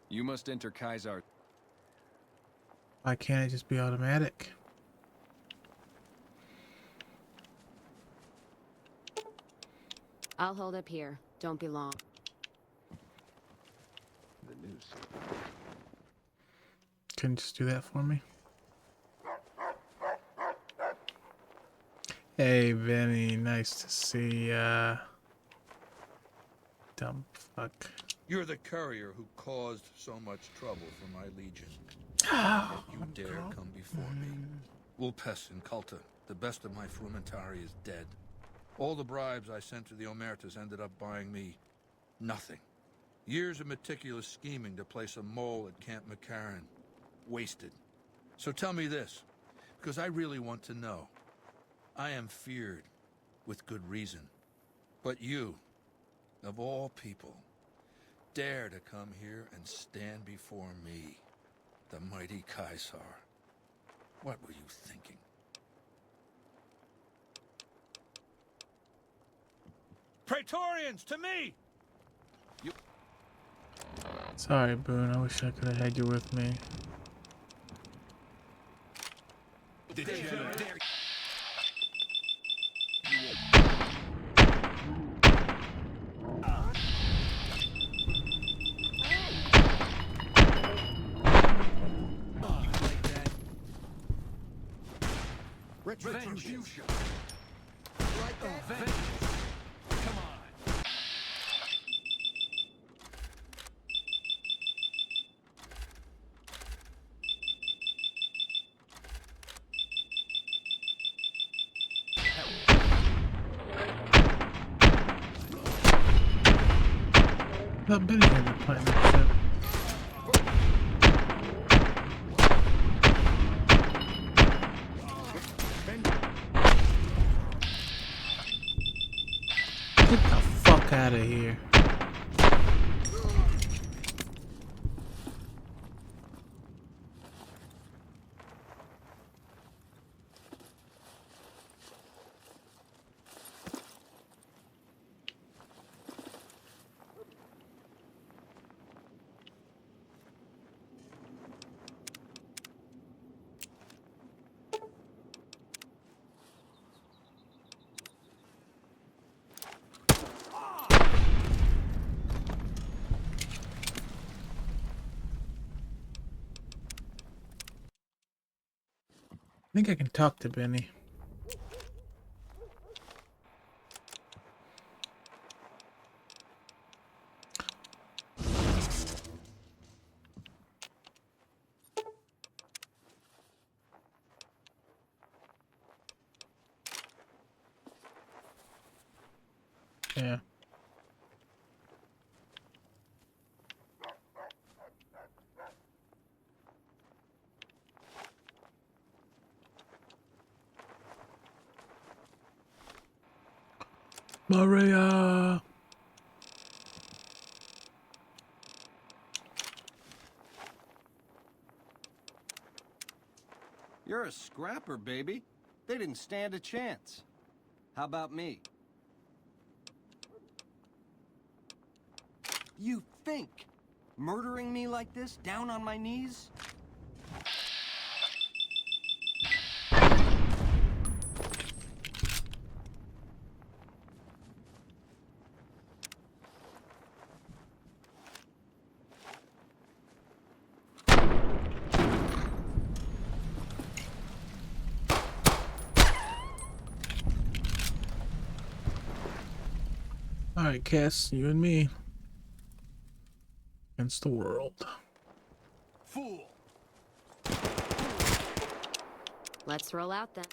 You must enter Caesar. Why can't it just be automatic? I'll hold up here. Don't be long. The news. Can you just do that for me? Hey, Vinny. Nice to see ya. Dumb fuck. You're the courier who caused so much trouble for my legion. Oh, Yet you dare come before me. Vulpes and Culta, the best of my frumentari, is dead. All the bribes I sent to the Omertas ended up buying me nothing. Years of meticulous scheming to place a mole at Camp McCarran. Wasted. So tell me this, because I really want to know. I am feared, with good reason. But you, of all people, dare to come here and stand before me, the mighty Caesar. What were you thinking? Praetorians, to me! Sorry, Boone. I wish I could have had you with me. Retribution. Like that? Come on. That Benny had to play that shit. Get the fuck out of here. I think I can talk to Benny. Yeah. Maria. You're a scrapper, baby. They didn't stand a chance. How about me? You think murdering me like this, down on my knees? Alright, Cass, you and me. Against the world. Fool. Let's roll out then.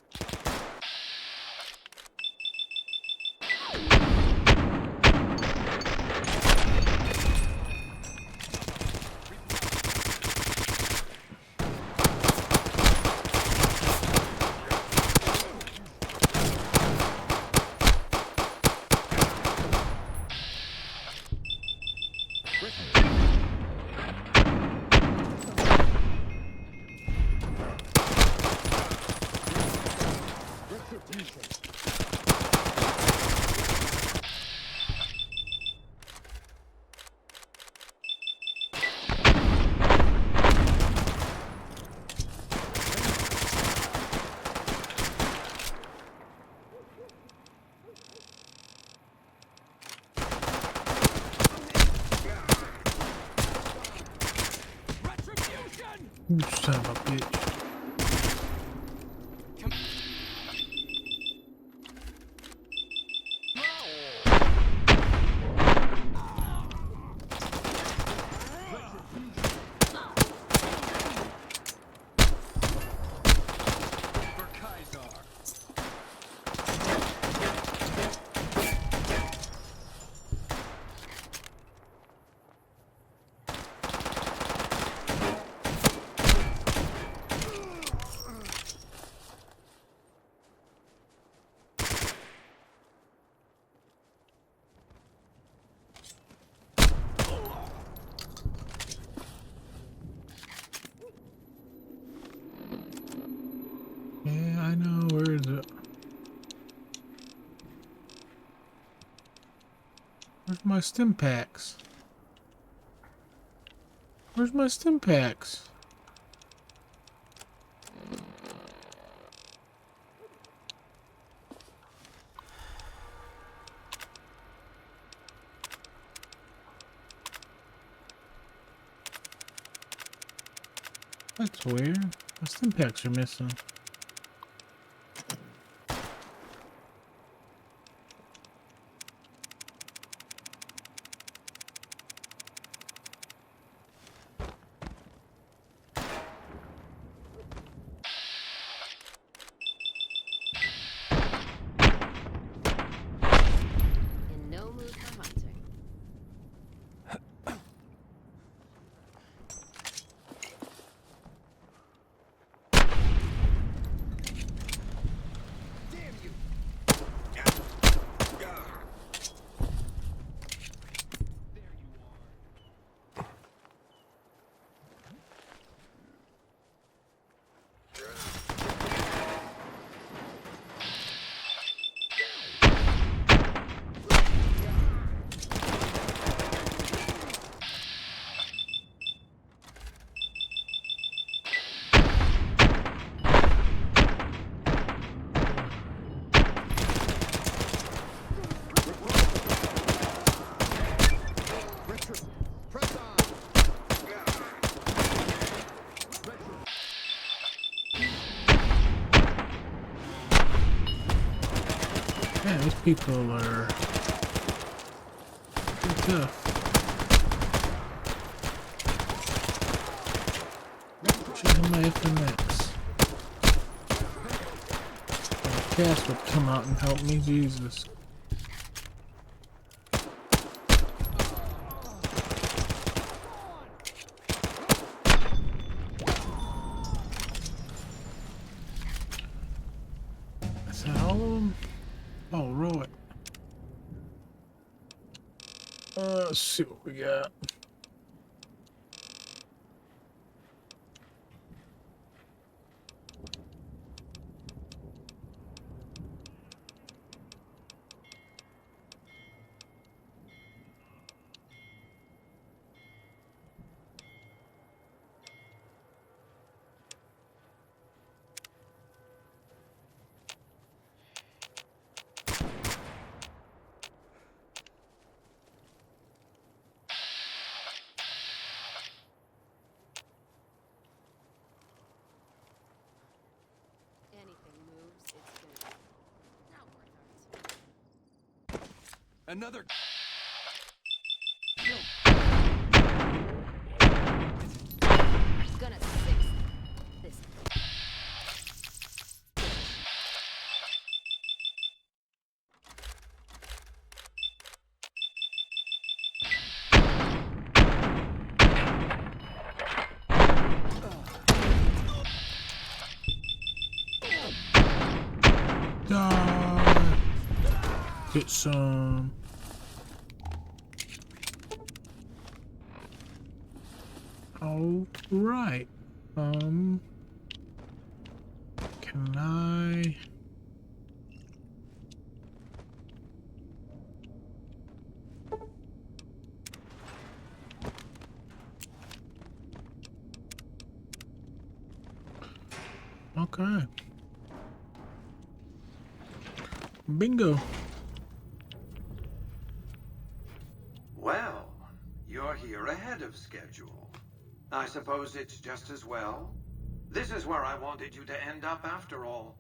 You son of a bitch. is it? Where's my stim packs? Where's my stim packs? That's weird. My stim packs are missing. In no mood for hunting. Yeah, these people are pretty tough. Choosing my FMX. Cass would come out and help me, Jesus. Is that all of them? Oh, roll it. Let's see what we got. Anything moves, it's gonna be not worth our time. Another. Gonna fix this. Die. Get some. All right. Can I? Okay. Bingo. Well, you're here ahead of schedule. I suppose it's just as well. This is where I wanted you to end up after all.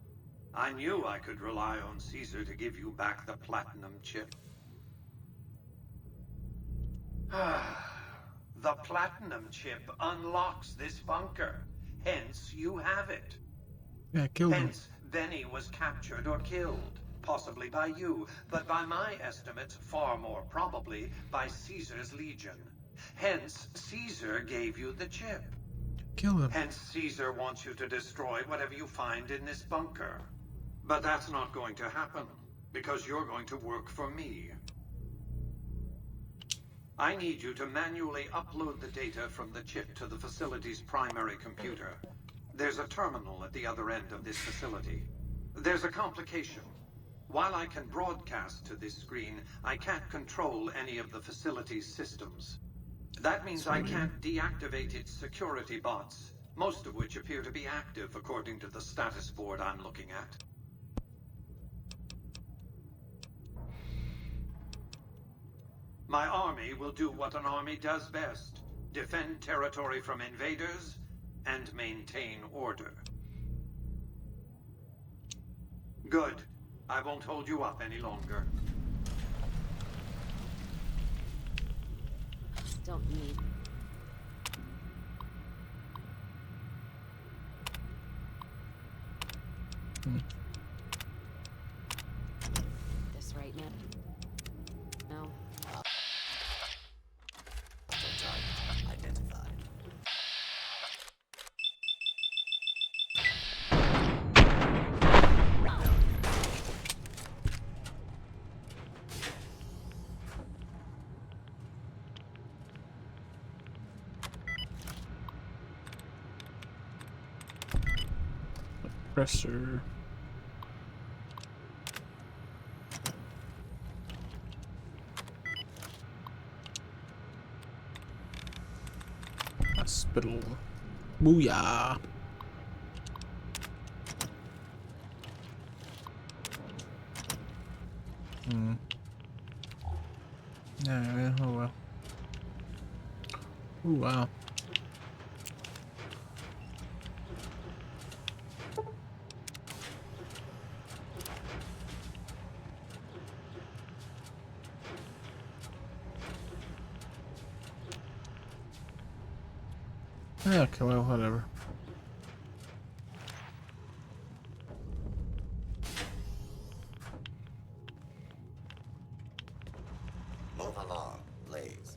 I knew I could rely on Caesar to give you back the platinum chip. The platinum chip unlocks this bunker. Hence, you have it. Yeah, killed him. Hence, Benny was captured or killed. Possibly by you, but by my estimates, far more probably by Caesar's legion. Hence, Caesar gave you the chip. Kill him. Hence, Caesar wants you to destroy whatever you find in this bunker. But that's not going to happen, because you're going to work for me. I need you to manually upload the data from the chip to the facility's primary computer. There's a terminal at the other end of this facility. There's a complication. While I can broadcast to this screen, I can't control any of the facility's systems. That means I can't deactivate its security bots, most of which appear to be active according to the status board I'm looking at. My army will do what an army does best: defend territory from invaders and maintain order. Good. I won't hold you up any longer. Don't need. This right now. No. Identified. Pressure. Hospital. Booyah. Yeah, oh well. Oh wow. Yeah, okay, well, whatever. Move along, please.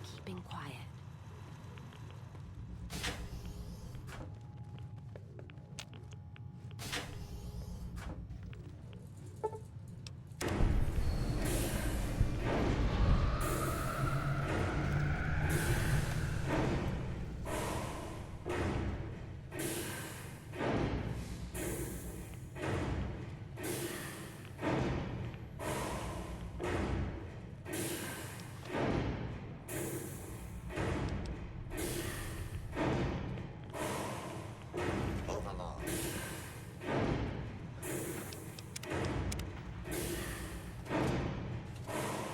Keeping quiet. Move along.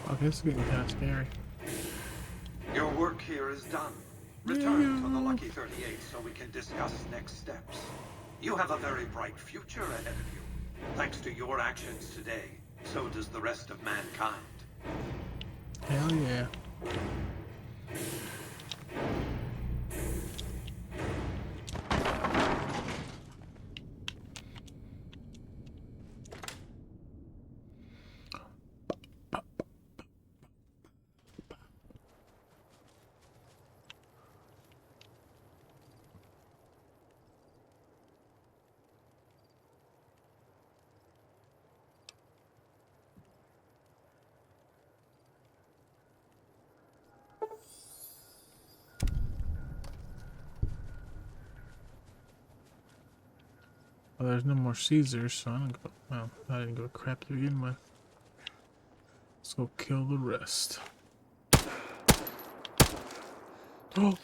Okay, this is getting kind of scary. Your work here is done. Return to the Lucky 38 so we can discuss next steps. You have a very bright future ahead of you. Thanks to your actions today, so does the rest of mankind. Hell yeah. Well, there's no more Caesars, so I don't go. Well, I didn't go crap to begin with. Let's go kill the rest. Oh!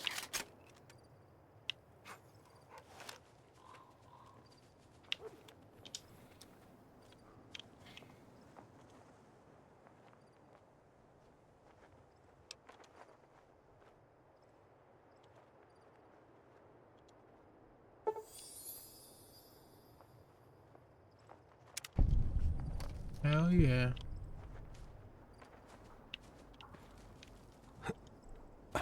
Hell yeah. I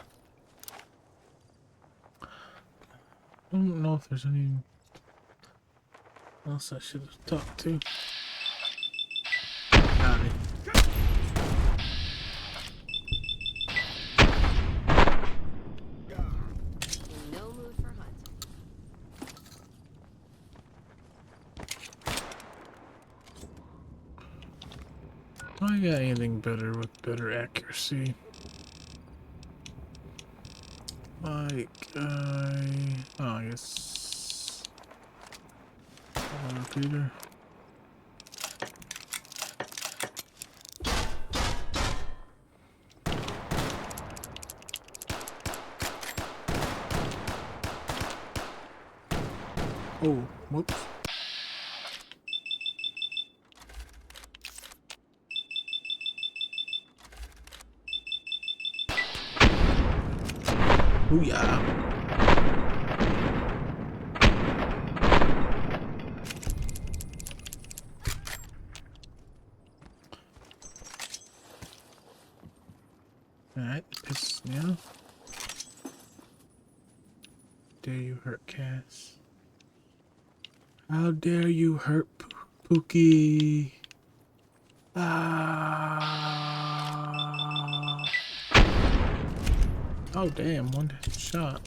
don't know if there's any else I should have talked to. Howdy. In no mood for hunting. I got anything better with better accuracy? Like, I guess. Repeater. Oh, whoops. Booyah. Alright, piss now. Dare you hurt Cass? How dare you hurt Pookie? Ah. Oh damn, one shot.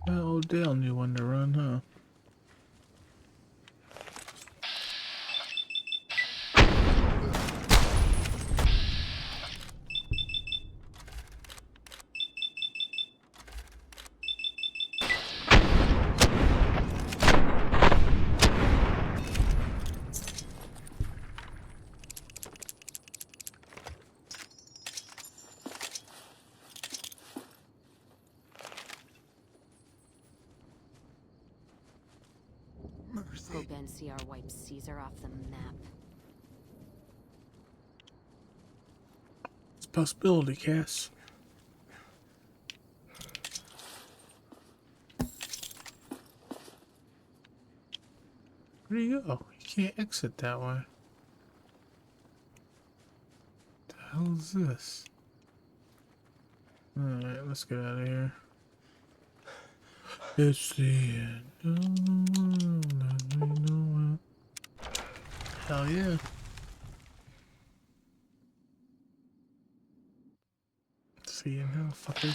Well, old Dale knew when to run, huh? Hope NCR wipes Caesar off the map. It's a possibility, Cass. Where do you go? You can't exit that way. What the hell is this? Alright, let's get out of here. It's the end of the world, let me know it. Hell yeah. See you now, fucker.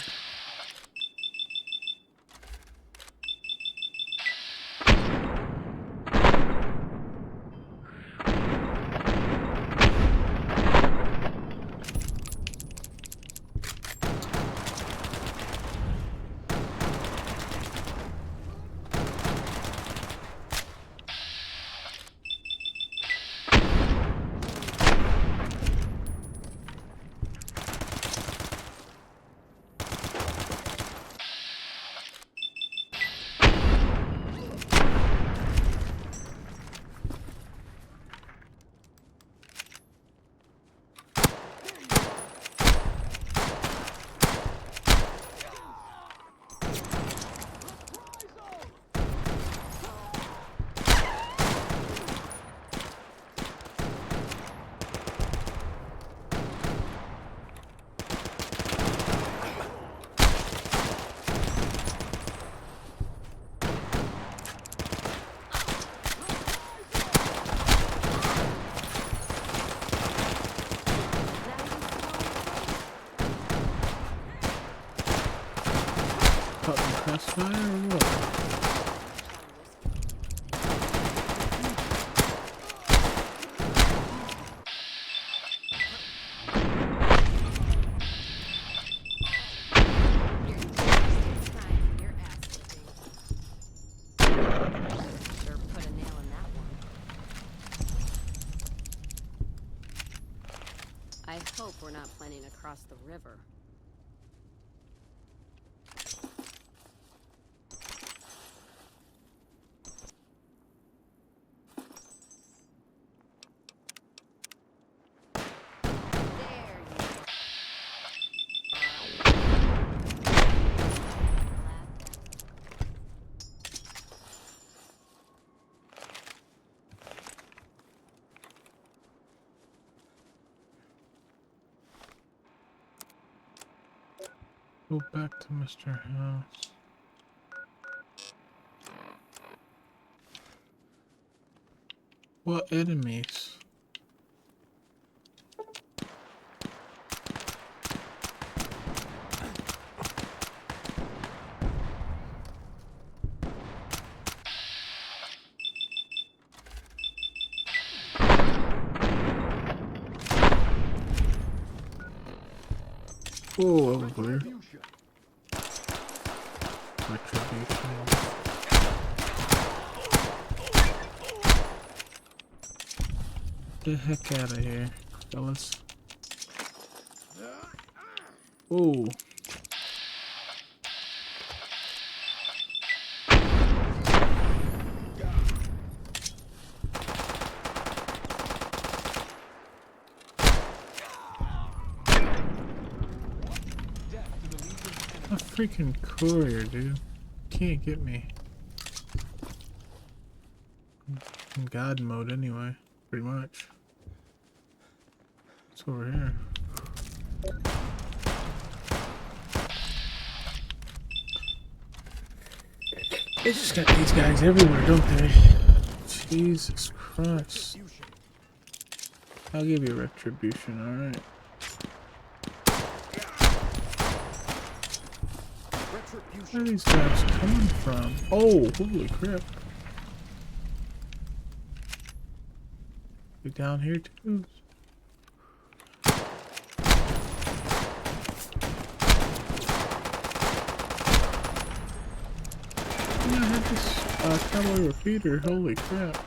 hope we're not planning to cross the river. Go back to Mr. House. What enemies? Oh, over here. Retribution. Get the heck out of here, fellas. Oh. A freaking courier, dude. Can't get me. I'm in God mode anyway, pretty much. It's over here. They just got these guys everywhere, don't they? Jesus Christ. I'll give you retribution, alright. Where are these guys coming from? Oh, holy crap. They down here too? Yeah, I had this cavalry repeater, holy crap.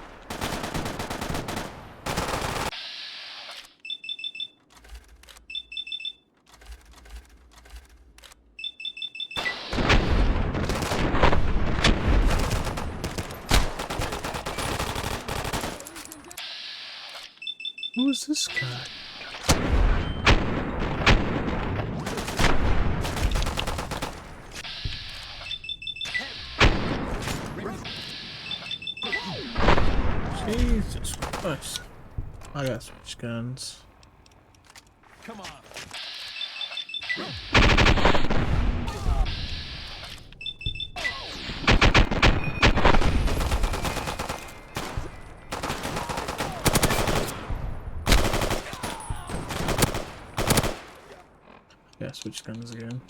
Who is this guy? Jesus Christ. I got switch guns. Come on. Yeah, switch guns again.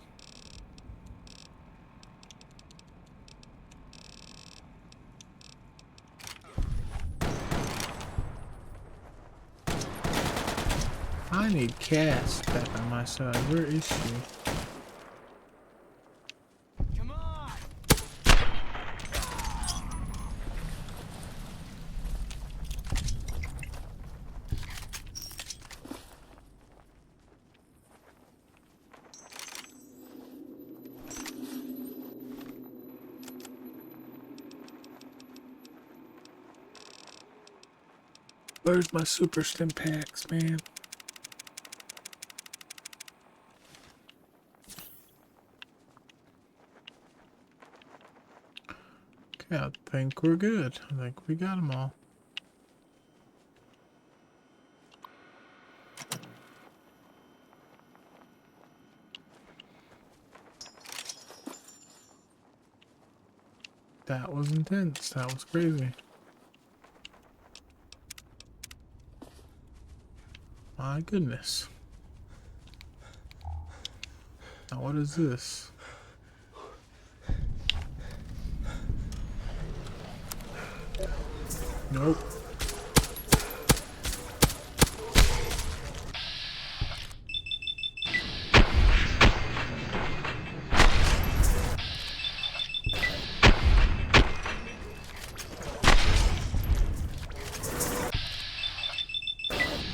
I need Cass back on my side. Where is she? Come on. Where's my super stim packs, man? Okay, I think we're good. I think we got them all. That was intense. That was crazy. My goodness. Now what is this? Nope.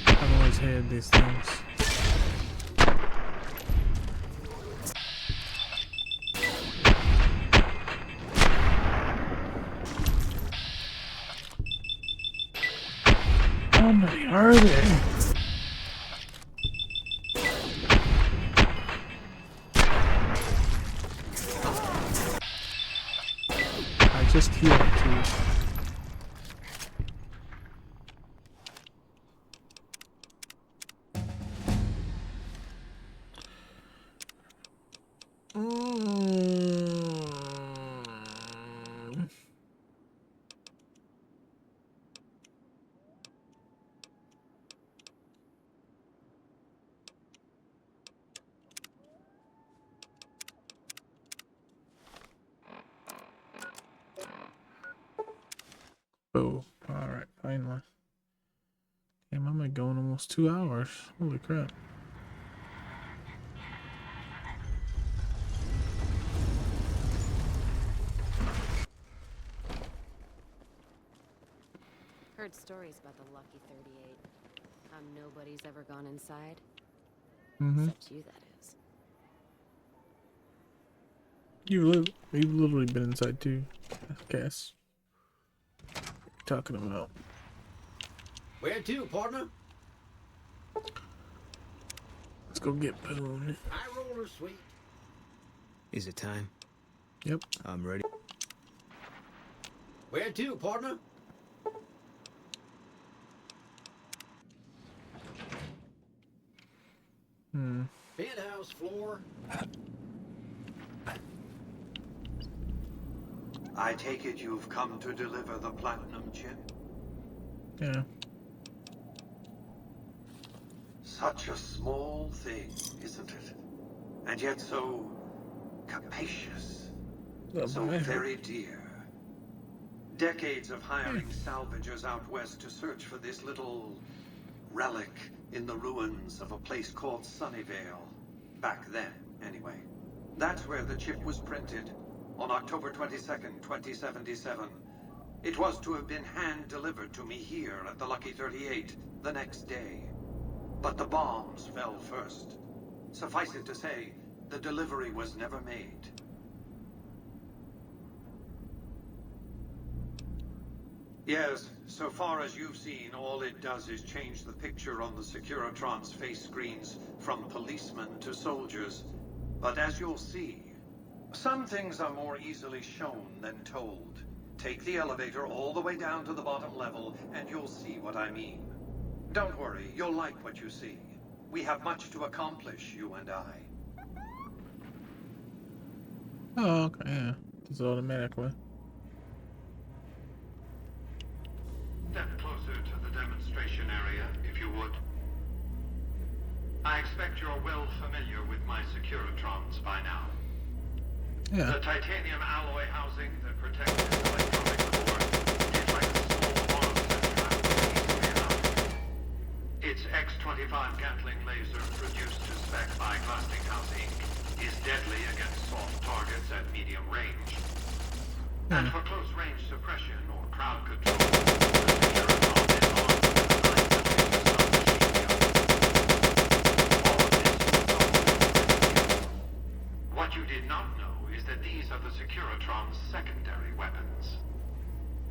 I've always hated these things. How many are there? I just healed too. Oh, alright, finally. Damn, I'm going almost 2 hours. Holy crap. Heard stories about the Lucky 38. How nobody's ever gone inside. Except you, that is. You've literally been inside too, I guess. What are you talking about? Where to, partner? Let's go get Boone. High roller suite. Is it time? Yep. I'm ready. Where to, partner? Penthouse floor. I take it you've come to deliver the platinum chip? Yeah. Such a small thing, isn't it? And yet so capacious. So very dear. Decades of hiring salvagers out west to search for this little relic in the ruins of a place called Sunnyvale. Back then, anyway. That's where the chip was printed, on October 22nd, 2077. It was to have been hand-delivered to me here at the Lucky 38 the next day. But the bombs fell first. Suffice it to say, the delivery was never made. Yes, so far as you've seen, all it does is change the picture on the Securitron's face screens from policemen to soldiers. But as you'll see, some things are more easily shown than told. Take the elevator all the way down to the bottom level, and you'll see what I mean. Don't worry, you'll like what you see. We have much to accomplish, you and I. Oh, okay, yeah. It's automatically. Step closer to the demonstration area, if you would. I expect you're well familiar with my Securitrons by now. Yeah. The titanium alloy housing that protects its electronic core is like a small arm that travels easily enough. Its X-25 Gatling laser, produced to spec by Glassinghouse Inc., is deadly against soft targets at medium range. And for close-range suppression or crowd control, the Securitron is armed with a high-temperature submachine gun. All of this you know. What you did not know is that these are the Securitron's secondary weapons.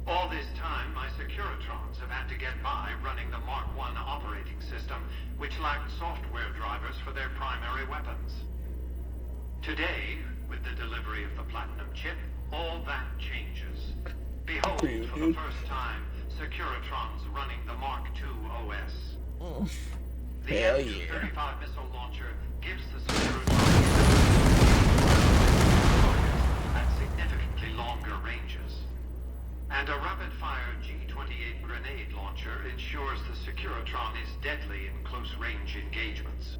All this time, my Securitrons have had to get by running the Mark I operating system, which lacked software drivers for their primary weapons. Today, with the delivery of the Platinum chip, all that changes. Behold, for the first time, Securitrons running the Mark II OS. The M235 missile launcher gives the Securitron at significantly longer ranges. And a rapid-fire G-28 grenade launcher ensures the Securitron is deadly in close-range engagements.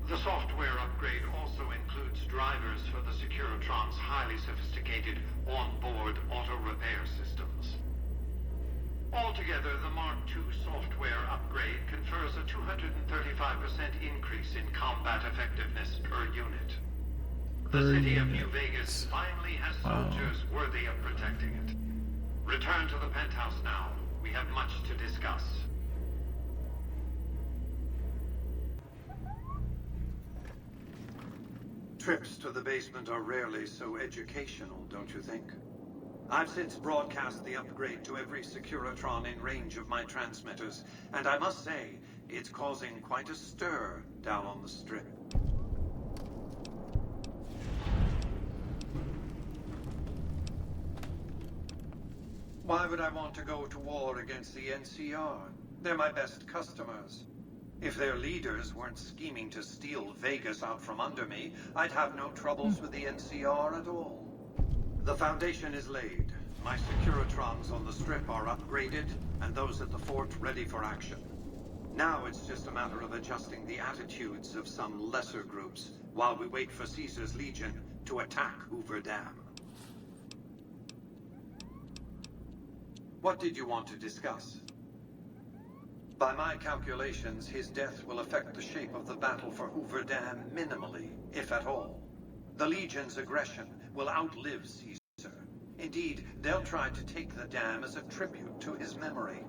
The software upgrade also includes drivers for the Securitron's highly sophisticated on-board auto-repair systems. Altogether, the Mark II software upgrade confers a 235% increase in combat effectiveness per unit. The city of New Vegas finally has soldiers worthy of protecting it. Return to the penthouse now. We have much to discuss. Trips to the basement are rarely so educational, don't you think? I've since broadcast the upgrade to every Securitron in range of my transmitters, and I must say, it's causing quite a stir down on the Strip. Why would I want to go to war against the NCR? They're my best customers. If their leaders weren't scheming to steal Vegas out from under me, I'd have no troubles with the NCR at all. The foundation is laid. My Securitrons on the Strip are upgraded, and those at the fort ready for action. Now it's just a matter of adjusting the attitudes of some lesser groups while we wait for Caesar's Legion to attack Hoover Dam. What did you want to discuss? By my calculations, his death will affect the shape of the battle for Hoover Dam minimally, if at all. The Legion's aggression will outlive Caesar. Indeed, they'll try to take the dam as a tribute to his memory.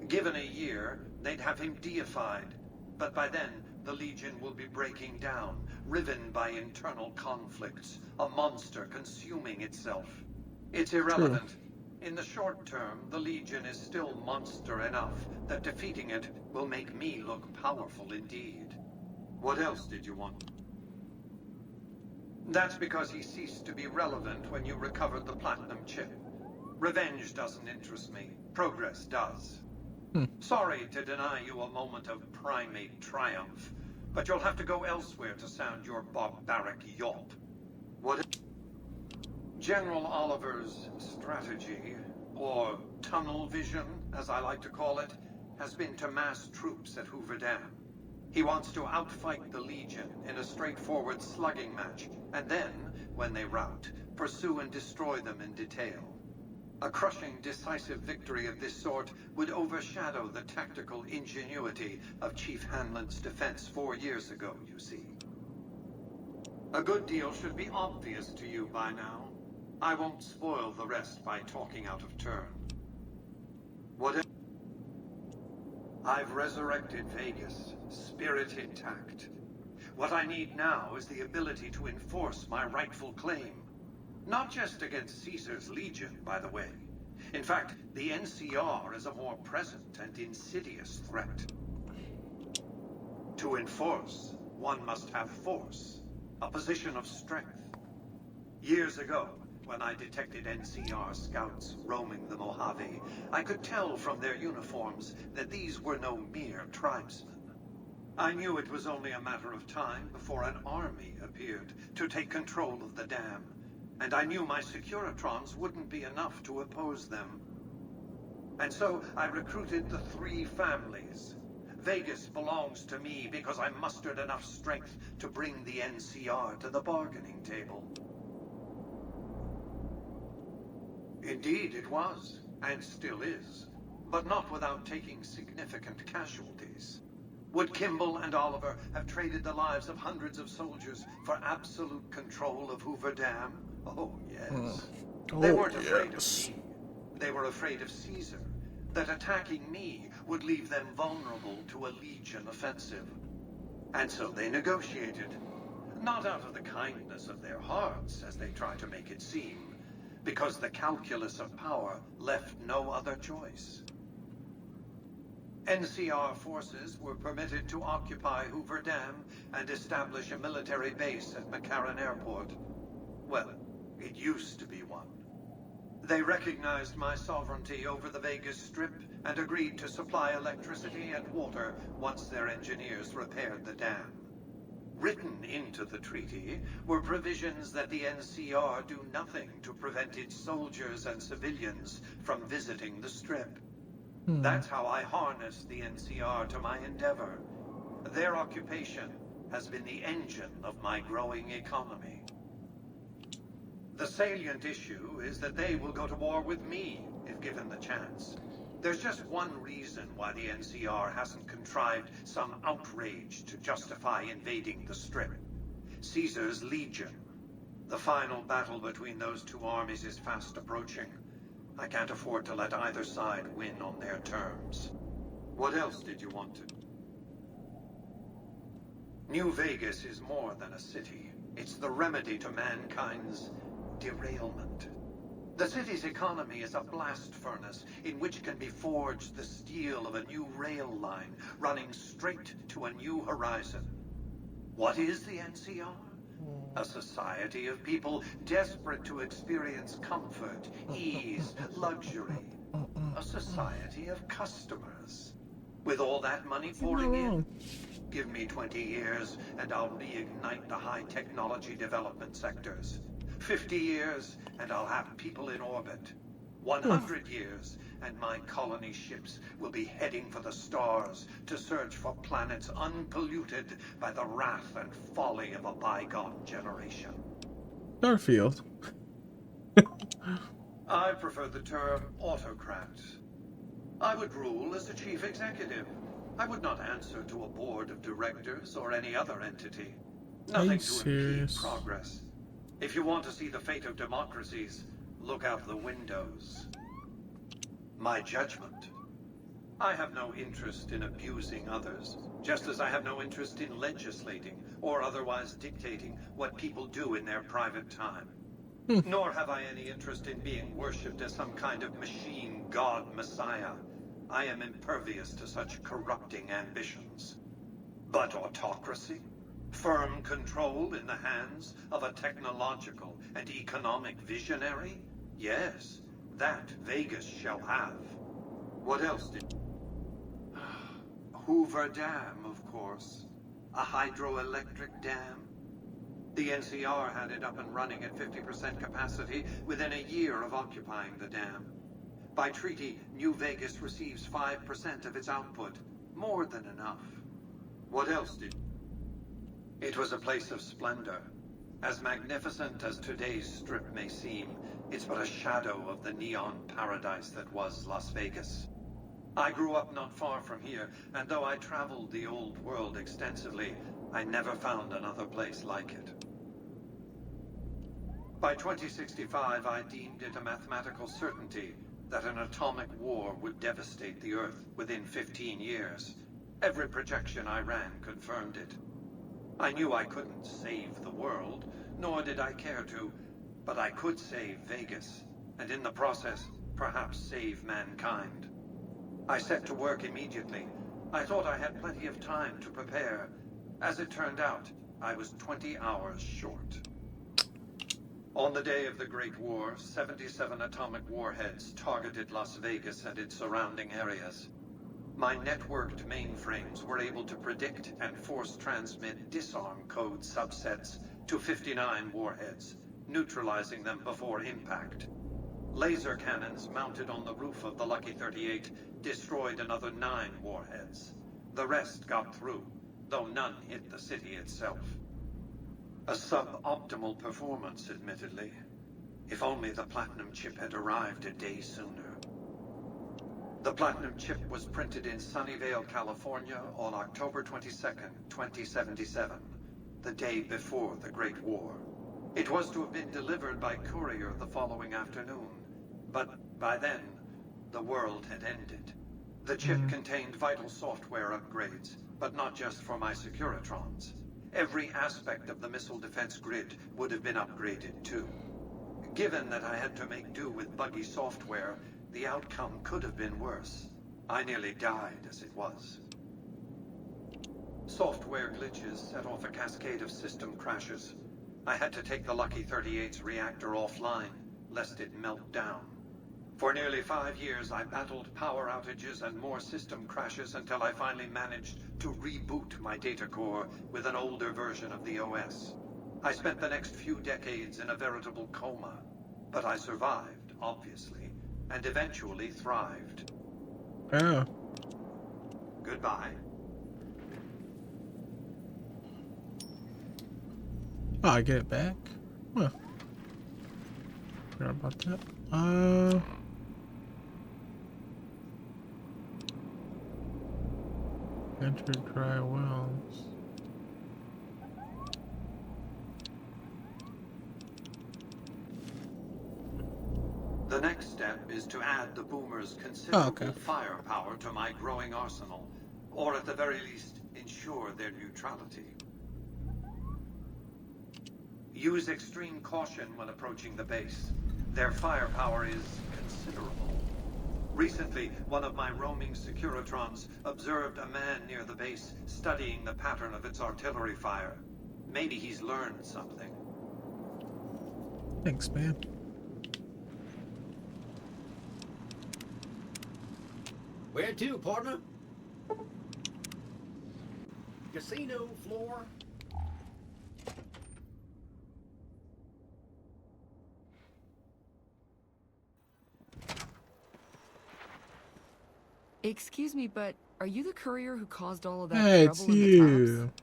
Given a year, they'd have him deified. But by then, the Legion will be breaking down, riven by internal conflicts, a monster consuming itself. It's irrelevant. In the short term, the Legion is still monster enough that defeating it will make me look powerful indeed. What else did you want? That's because he ceased to be relevant when you recovered the platinum chip. Revenge doesn't interest me. Progress does. Sorry to deny you a moment of primate triumph, but you'll have to go elsewhere to sound your barbaric yawp. What? General Oliver's strategy, or tunnel vision, as I like to call it, has been to mass troops at Hoover Dam. He wants to outfight the Legion in a straightforward slugging match, and then, when they rout, pursue and destroy them in detail. A crushing, decisive victory of this sort would overshadow the tactical ingenuity of Chief Hanlon's defense 4 years ago, you see. A good deal should be obvious to you by now. I won't spoil the rest by talking out of turn. What? I've resurrected Vegas, spirit intact. What I need now is the ability to enforce my rightful claim. Not just against Caesar's Legion, by the way. In fact, the NCR is a more present and insidious threat. To enforce, one must have force, a position of strength. Years ago, when I detected NCR scouts roaming the Mojave, I could tell from their uniforms that these were no mere tribesmen. I knew it was only a matter of time before an army appeared to take control of the dam, and I knew my Securitrons wouldn't be enough to oppose them. And so I recruited the 3 families. Vegas belongs to me because I mustered enough strength to bring the NCR to the bargaining table. Indeed it was, and still is, but not without taking significant casualties. Would Kimball and Oliver have traded the lives of hundreds of soldiers for absolute control of Hoover Dam? Oh, yes. They weren't afraid of me. They were afraid of Caesar, that attacking me would leave them vulnerable to a Legion offensive. And so they negotiated, not out of the kindness of their hearts, as they try to make it seem, because the calculus of power left no other choice. NCR forces were permitted to occupy Hoover Dam and establish a military base at McCarran Airport. Well, it used to be one. They recognized my sovereignty over the Vegas Strip and agreed to supply electricity and water once their engineers repaired the dam. Written into the treaty were provisions that the NCR do nothing to prevent its soldiers and civilians from visiting the Strip. That's how I harnessed the NCR to my endeavor. Their occupation has been the engine of my growing economy. The salient issue is that they will go to war with me if given the chance. There's just one reason why the NCR hasn't contrived some outrage to justify invading the Strip. Caesar's Legion. The final battle between those 2 armies is fast approaching. I can't afford to let either side win on their terms. What else did you want to? New Vegas is more than a city. It's the remedy to mankind's derailment. The city's economy is a blast furnace in which can be forged the steel of a new rail line running straight to a new horizon. What is the NCR? A society of people desperate to experience comfort, ease, luxury. A society of customers. With all that money pouring in, give me 20 years and I'll reignite the high technology development sectors. 50 years and I'll have people in orbit. 100 years and my colony ships will be heading for the stars to search for planets unpolluted by the wrath and folly of a bygone generation. Starfield. I prefer the term autocrat. I would rule as a chief executive. I would not answer to a board of directors or any other entity. Nothing to impede progress. If you want to see the fate of democracies, look out the windows. My judgment. I have no interest in abusing others, just as I have no interest in legislating or otherwise dictating what people do in their private time. Nor have I any interest in being worshipped as some kind of machine god messiah. I am impervious to such corrupting ambitions. But autocracy? Firm control in the hands of a technological and economic visionary? Yes, that Vegas shall have. What else did... Hoover Dam, of course. A hydroelectric dam. The NCR had it up and running at 50% capacity within a year of occupying the dam. By treaty, New Vegas receives 5% of its output. More than enough. What else did... It was a place of splendor. As magnificent as today's strip may seem, it's but a shadow of the neon paradise that was Las Vegas. I grew up not far from here, and though I traveled the old world extensively, I never found another place like it. By 2065, I deemed it a mathematical certainty that an atomic war would devastate the Earth within 15 years. Every projection I ran confirmed it. I knew I couldn't save the world, nor did I care to, but I could save Vegas, and in the process, perhaps save mankind. I set to work immediately. I thought I had plenty of time to prepare. As it turned out, I was 20 hours short. On the day of the Great War, 77 atomic warheads targeted Las Vegas and its surrounding areas. My networked mainframes were able to predict and force transmit disarm code subsets to 59 warheads, neutralizing them before impact. Laser cannons mounted on the roof of the Lucky 38 destroyed another 9 warheads. The rest got through, though none hit the city itself. A suboptimal performance, admittedly. If only the platinum chip had arrived a day sooner. The platinum chip was printed in Sunnyvale, California on October 22nd, 2077, the day before the Great War. It was to have been delivered by courier the following afternoon, but by then, the world had ended. The chip contained vital software upgrades, but not just for my Securitrons. Every aspect of the missile defense grid would have been upgraded too. Given that I had to make do with buggy software, the outcome could have been worse. I nearly died as it was. Software glitches set off a cascade of system crashes. I had to take the Lucky 38's reactor offline, lest it melt down. For nearly 5 years, I battled power outages and more system crashes until I finally managed to reboot my data core with an older version of the OS. I spent the next few decades in a veritable coma, but I survived, obviously, and eventually thrived. Oh. Goodbye. Oh, I get it back? Well, forgot about that. Enter dry wells. The next step is to add the Boomer's considerable firepower to my growing arsenal, or at the very least, ensure their neutrality. Use extreme caution when approaching the base. Their firepower is considerable. Recently, one of my roaming Securitrons observed a man near the base studying the pattern of its artillery fire. Maybe he's learned something. Thanks, man. Where to, partner? Casino floor? Excuse me, but are you the courier who caused all of that Hey, trouble it's in the you. tops?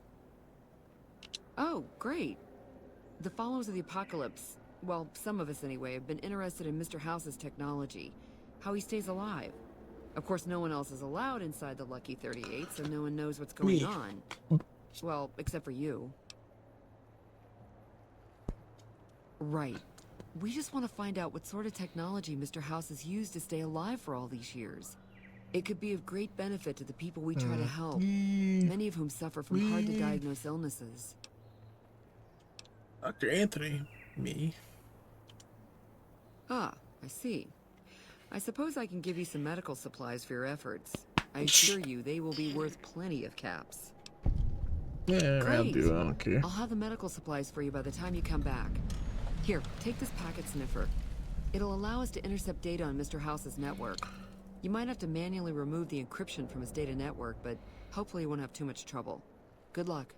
Oh, great. The followers of the apocalypse, well, some of us anyway, have been interested in Mr. House's technology, how he stays alive. Of course, no one else is allowed inside the Lucky 38, so no one knows what's going on. Well, except for you. Right. We just want to find out what sort of technology Mr. House has used to stay alive for all these years. It could be of great benefit to the people we try to help, many of whom suffer from hard-to-diagnose illnesses. Dr. Anthony, me. Ah, I see. I suppose I can give you some medical supplies for your efforts. I assure you they will be worth plenty of caps. Yeah, Great. I'll do it. I don't care. I'll have the medical supplies for you by the time you come back. Here, take this packet sniffer. It'll allow us to intercept data on Mr. House's network. You might have to manually remove the encryption from his data network, but hopefully you won't have too much trouble. Good luck.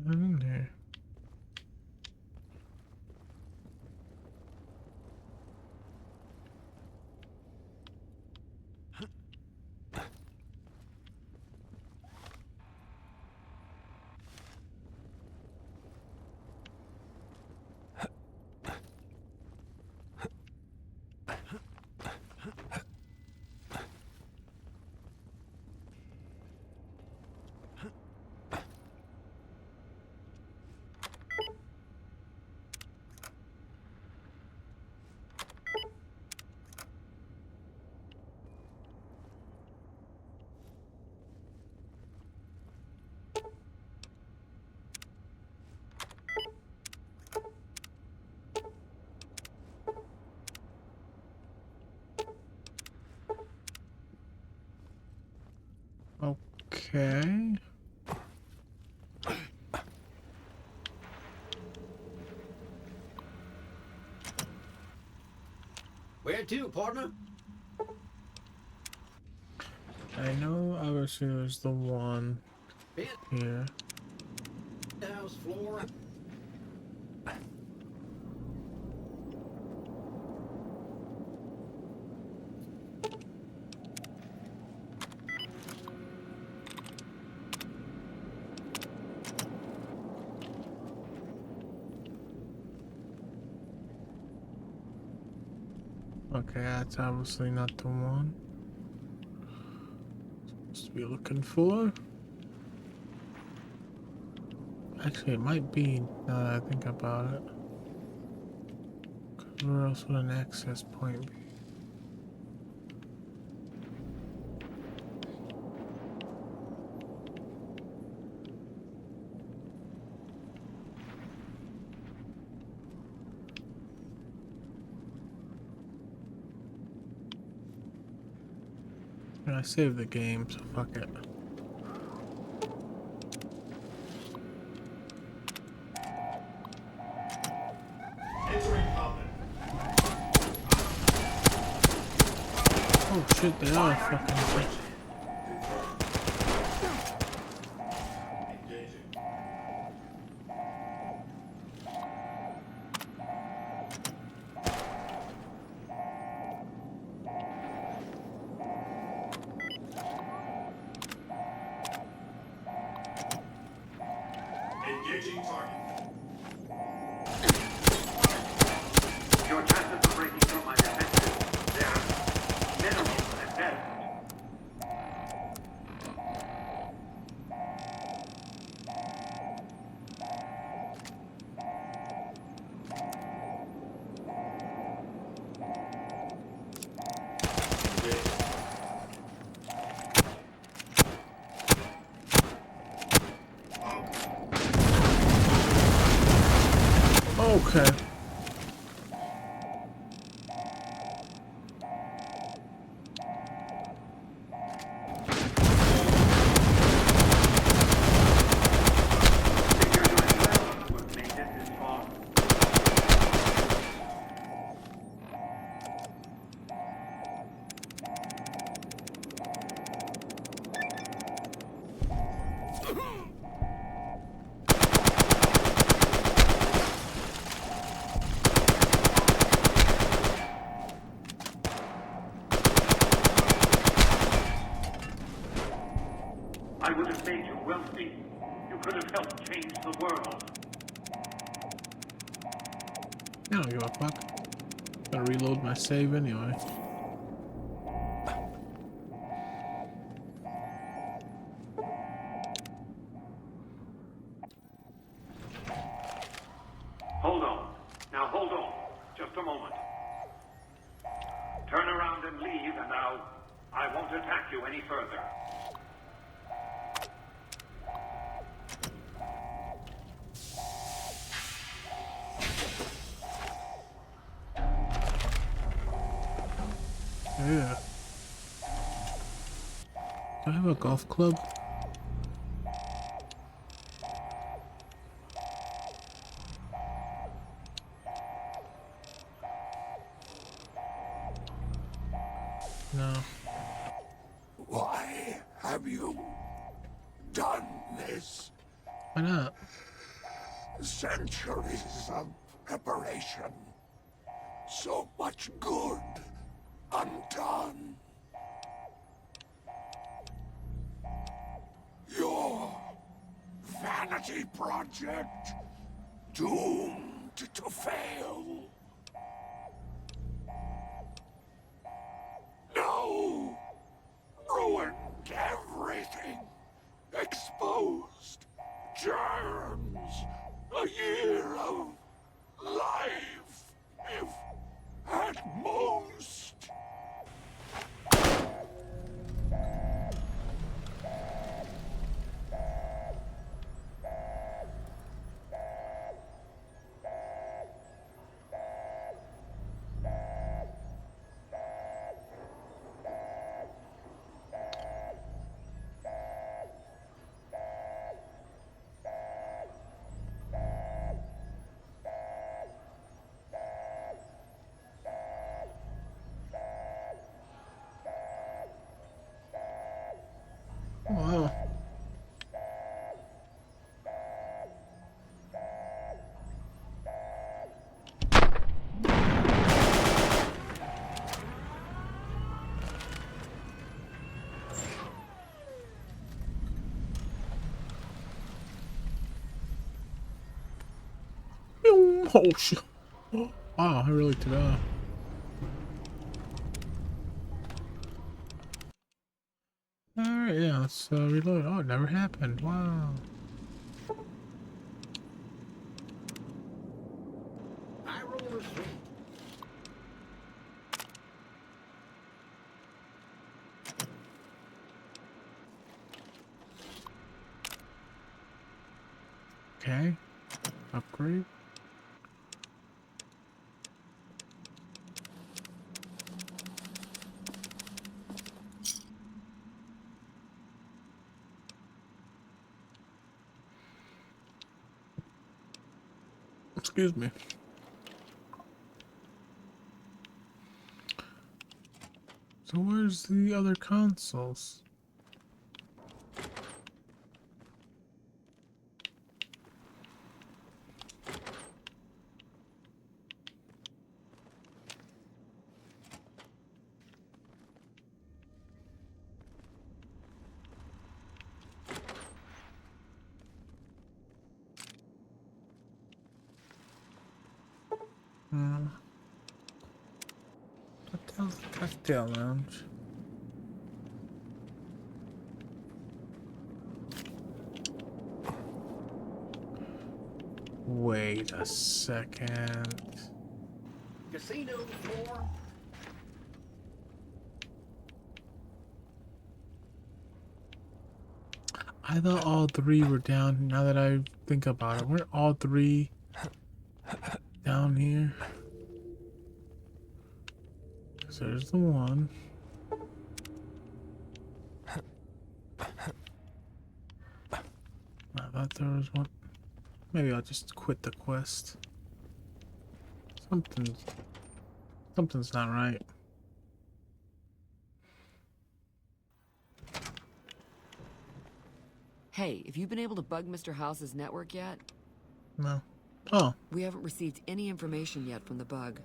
In there. Okay. Where to, partner? I know obviously there's the one here. House floor? Okay, that's obviously not the one. Supposed to be looking for. Actually, it might be now that I think about it. 'Cause where else would an access point be? I saved the game, so fuck it. Oh shit, they are fucking. Engaging target. Your chances of breaking through my defenses, they're minimal at best. Okay. I would have made you wealthy. You could have helped change the world. I don't give a fuck. Gotta reload my save anyway. Hold on. Now hold on. Just a moment. Turn around and leave, and I won't attack you any further. Yeah. Do I have a golf club? No. Why have you done this? Why not? Centuries of preparation. So much good undone. Your vanity project doomed to fail. No! Ruined everything. Exposed germs. A year of life, if at most. Wow. Oh shit. Wow, I really did Alright, yeah, let's reload. Oh, it never happened. Wow. High roller sweet. Okay. Upgrade. Excuse me. So where's the other consoles? What the hell's the cocktail lounge? Wait a second. Casino floor. I thought all three were down. Now that I think about it, weren't all three down here? 'Cause there's the one. I thought there was one. Maybe I'll just quit the quest. Something's not right. Hey, have you been able to bug Mr. House's network yet? No. Oh. We haven't received any information yet from the bug.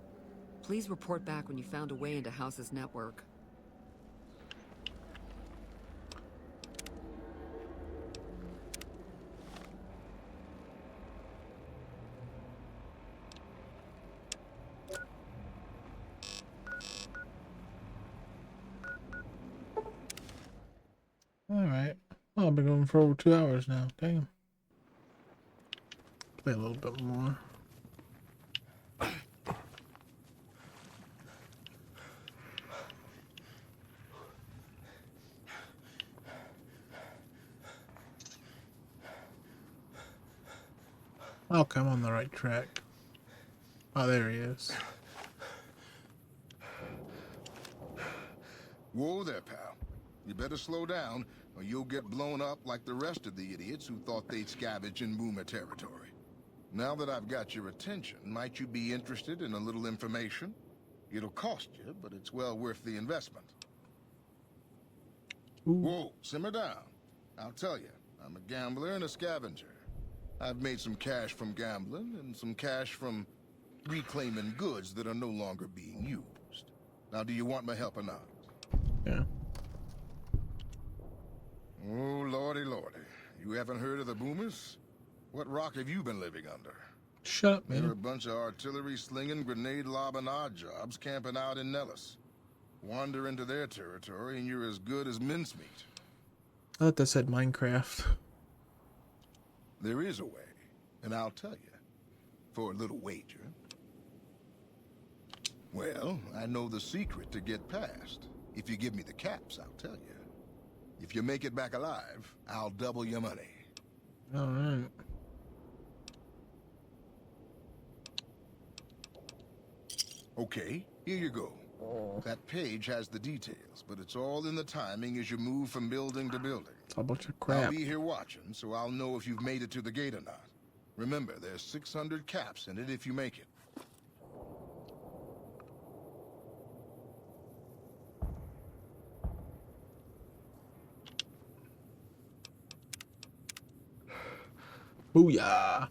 Please report back when you found a way into House's network. Alright. Well, I've been going for over 2 hours now. Damn. Play a little bit more. Okay, I'm on the right track. Oh, there he is. Whoa there, pal. You better slow down, or you'll get blown up like the rest of the idiots who thought they'd scavenge in Boomer territory. Now that I've got your attention, might you be interested in a little information? It'll cost you, but it's well worth the investment. Ooh. Whoa, simmer down. I'll tell you, I'm a gambler and a scavenger. I've made some cash from gambling and some cash from reclaiming goods that are no longer being used. Now, do you want my help or not? Yeah. Oh, lordy, lordy. You haven't heard of the Boomers? What rock have you been living under? Shut up, man. They're a bunch of artillery-slinging, grenade-lobbing odd jobs camping out in Nellis. Wander into their territory and you're as good as mincemeat. I thought that said Minecraft. There is a way, and I'll tell you, for a little wager. Well, I know the secret to get past. If you give me the caps, I'll tell you. If you make it back alive, I'll double your money. All right. Okay, here you go. That page has the details, but it's all in the timing as you move from building to building. It's a bunch of crap. I'll be here watching, so I'll know if you've made it to the gate or not. Remember, there's 600 caps in it if you make it. Booyah!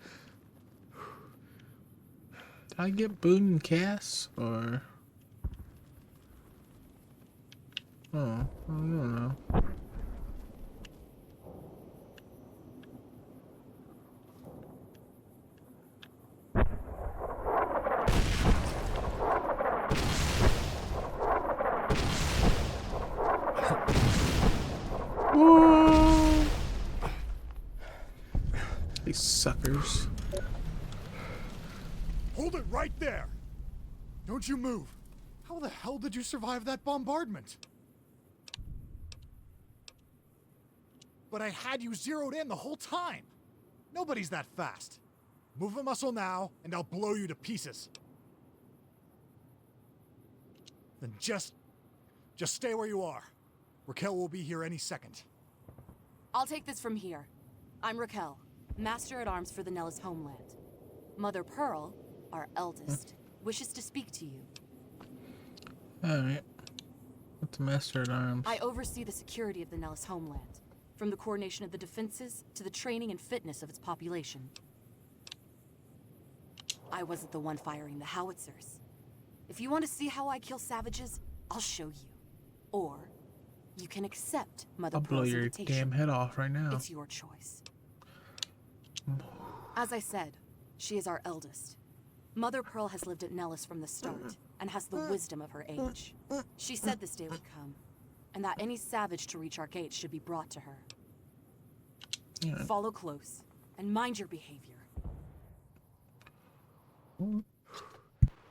Did I get Boone and Cass, or... Oh, I don't know. These suckers. Hold it right there! Don't you move! How the hell did you survive that bombardment? But I had you zeroed in the whole time! Nobody's that fast. Move a muscle now, and I'll blow you to pieces. Then just stay where you are. Raquel will be here any second. I'll take this from here. I'm Raquel, Master at Arms for the Nellis homeland. Mother Pearl, our eldest, wishes to speak to you. Alright. What's the Master at Arms? I oversee the security of the Nellis homeland, from the coordination of the defenses to the training and fitness of its population. I wasn't the one firing the howitzers. If you want to see how I kill savages, I'll show you. Or you can accept Mother I'll blow Pearl's your invitation. damn head off right now. It's your choice. As I said, she is our eldest. Mother Pearl has lived at Nellis from the start, and has the wisdom of her age. She said this day would come, and that any savage to reach our gates should be brought to her. Yeah. Follow close, and mind your behavior.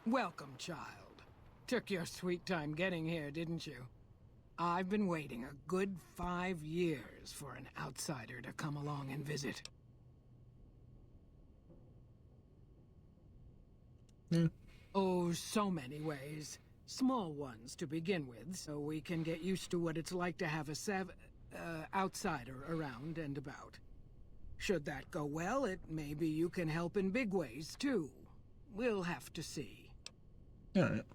Welcome, child. Took your sweet time getting here, didn't you? I've been waiting a good 5 years for an outsider to come along and visit. Oh, so many ways. Small ones to begin with, so we can get used to what it's like to have a outsider around and about. Should that go well, maybe you can help in big ways, too. We'll have to see. Alright.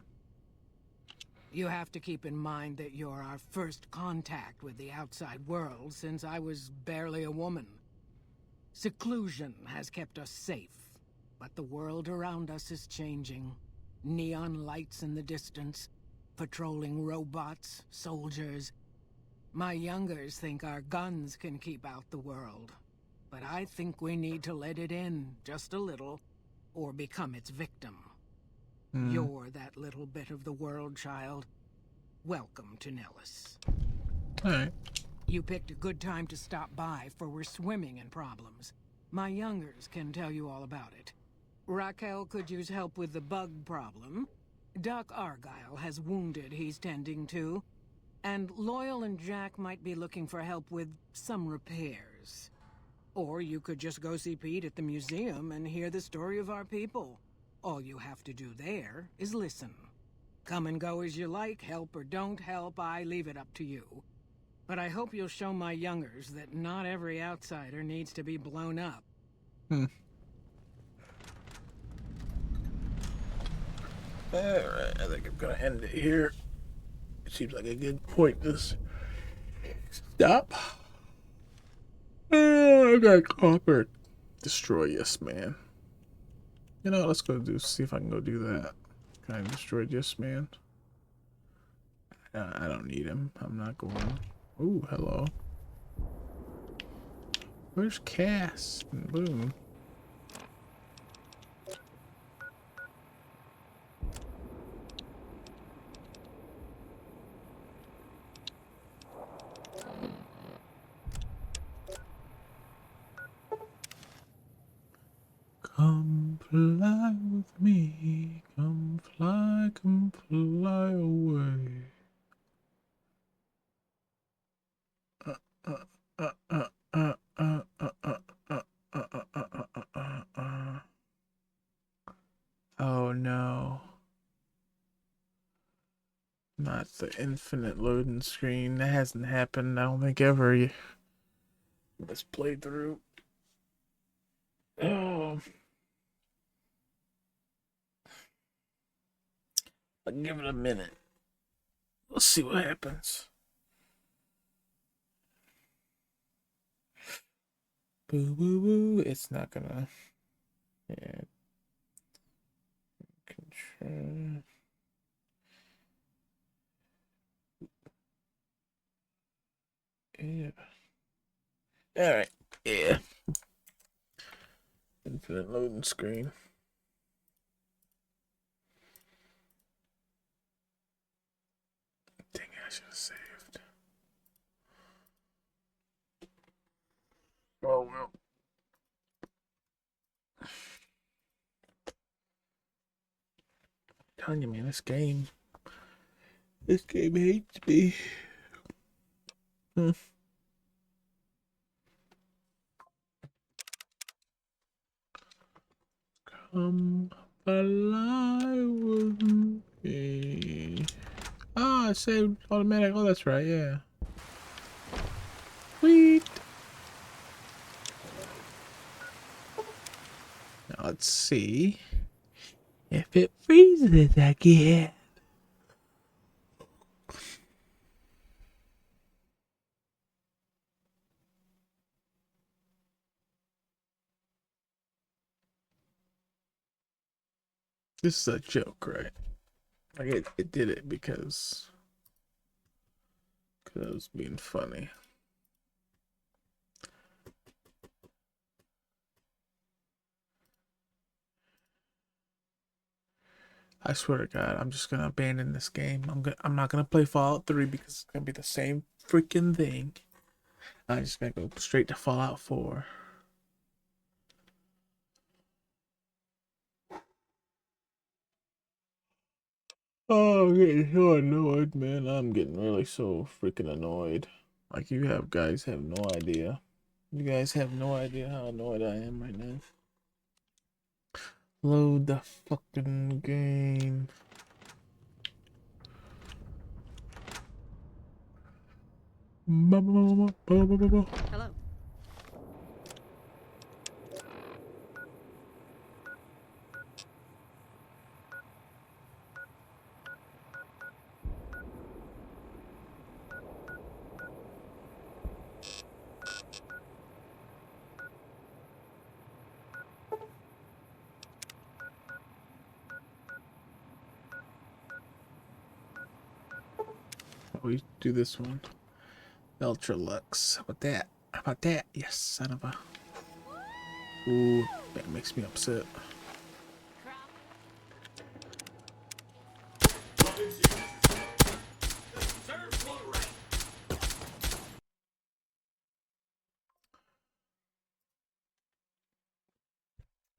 You have to keep in mind that you're our first contact with the outside world since I was barely a woman. Seclusion has kept us safe, but the world around us is changing. Neon lights in the distance, patrolling robots, soldiers. My youngers think our guns can keep out the world, but I think we need to let it in just a little, or become its victim. You're that little bit of the world, child. Welcome to Nellis. Alright. You picked a good time to stop by, for we're swimming in problems. My youngers can tell you all about it. Raquel could use help with the bug problem. Doc Argyle has wounded he's tending to. And Loyal and Jack might be looking for help with some repairs. Or you could just go see Pete at the museum and hear the story of our people. All you have to do there is listen. Come and go as you like, help or don't help, I leave it up to you. But I hope you'll show my youngers that not every outsider needs to be blown up. Alright, I think I'm gonna end it here. It seems like a good point to stop. I got copper. Destroy Yes Man. You know, let's go see if I can go do that. Can I destroy Yes Man? I don't need him. I'm not going. Ooh, hello. Where's Cass? Boom. Come fly with me, come fly away. Oh no. Not the infinite loading screen. That hasn't happened, I don't think, ever in this playthrough. Oh. I'll give it a minute. Let's see what happens. Boo boo boo. It's not gonna. Yeah. Control. Yeah. Alright. Yeah. Infinite loading screen. Dang, I should have saved. Oh well. I'm telling you, man, this game hates me. Come alive with me. Ah, it saved automatic. Oh, that's right, yeah. Sweet. Now let's see if it freezes again. This is a joke, right? Like it did it because it was being funny. I swear to God, I'm just gonna abandon this game. I'm not gonna play Fallout 3 because it's gonna be the same freaking thing. I'm just gonna go straight to Fallout 4. Oh, I'm getting so annoyed, man. I'm getting really so freaking annoyed. Like, you guys have no idea. You guys have no idea how annoyed I am right now. Load the fucking game. Hello. We do this one. Ultra Lux. How about that? How about that? Yes, son of a. Ooh, that makes me upset.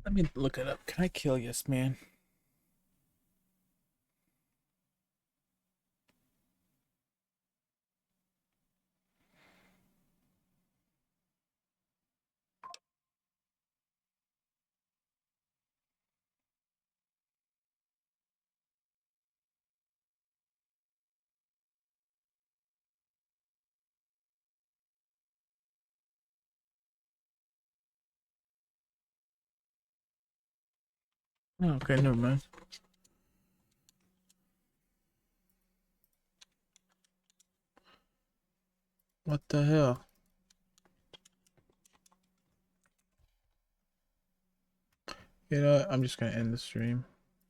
Let me look it up. Can I kill Yes Man? Oh, okay, never mind. What the hell? You know what? I'm just gonna end the stream.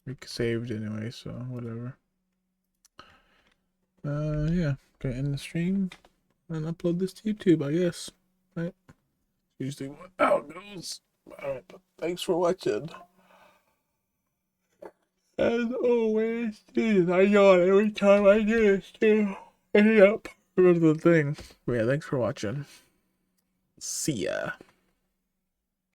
We saved anyway, so whatever. Yeah, gonna end the stream and upload this to YouTube, I guess. Right? Usually how it goes. Alright, but thanks for watching. As always, Jesus, I yawn every time I do this too. Yep, part of the thing. But yeah, thanks for watching. See ya.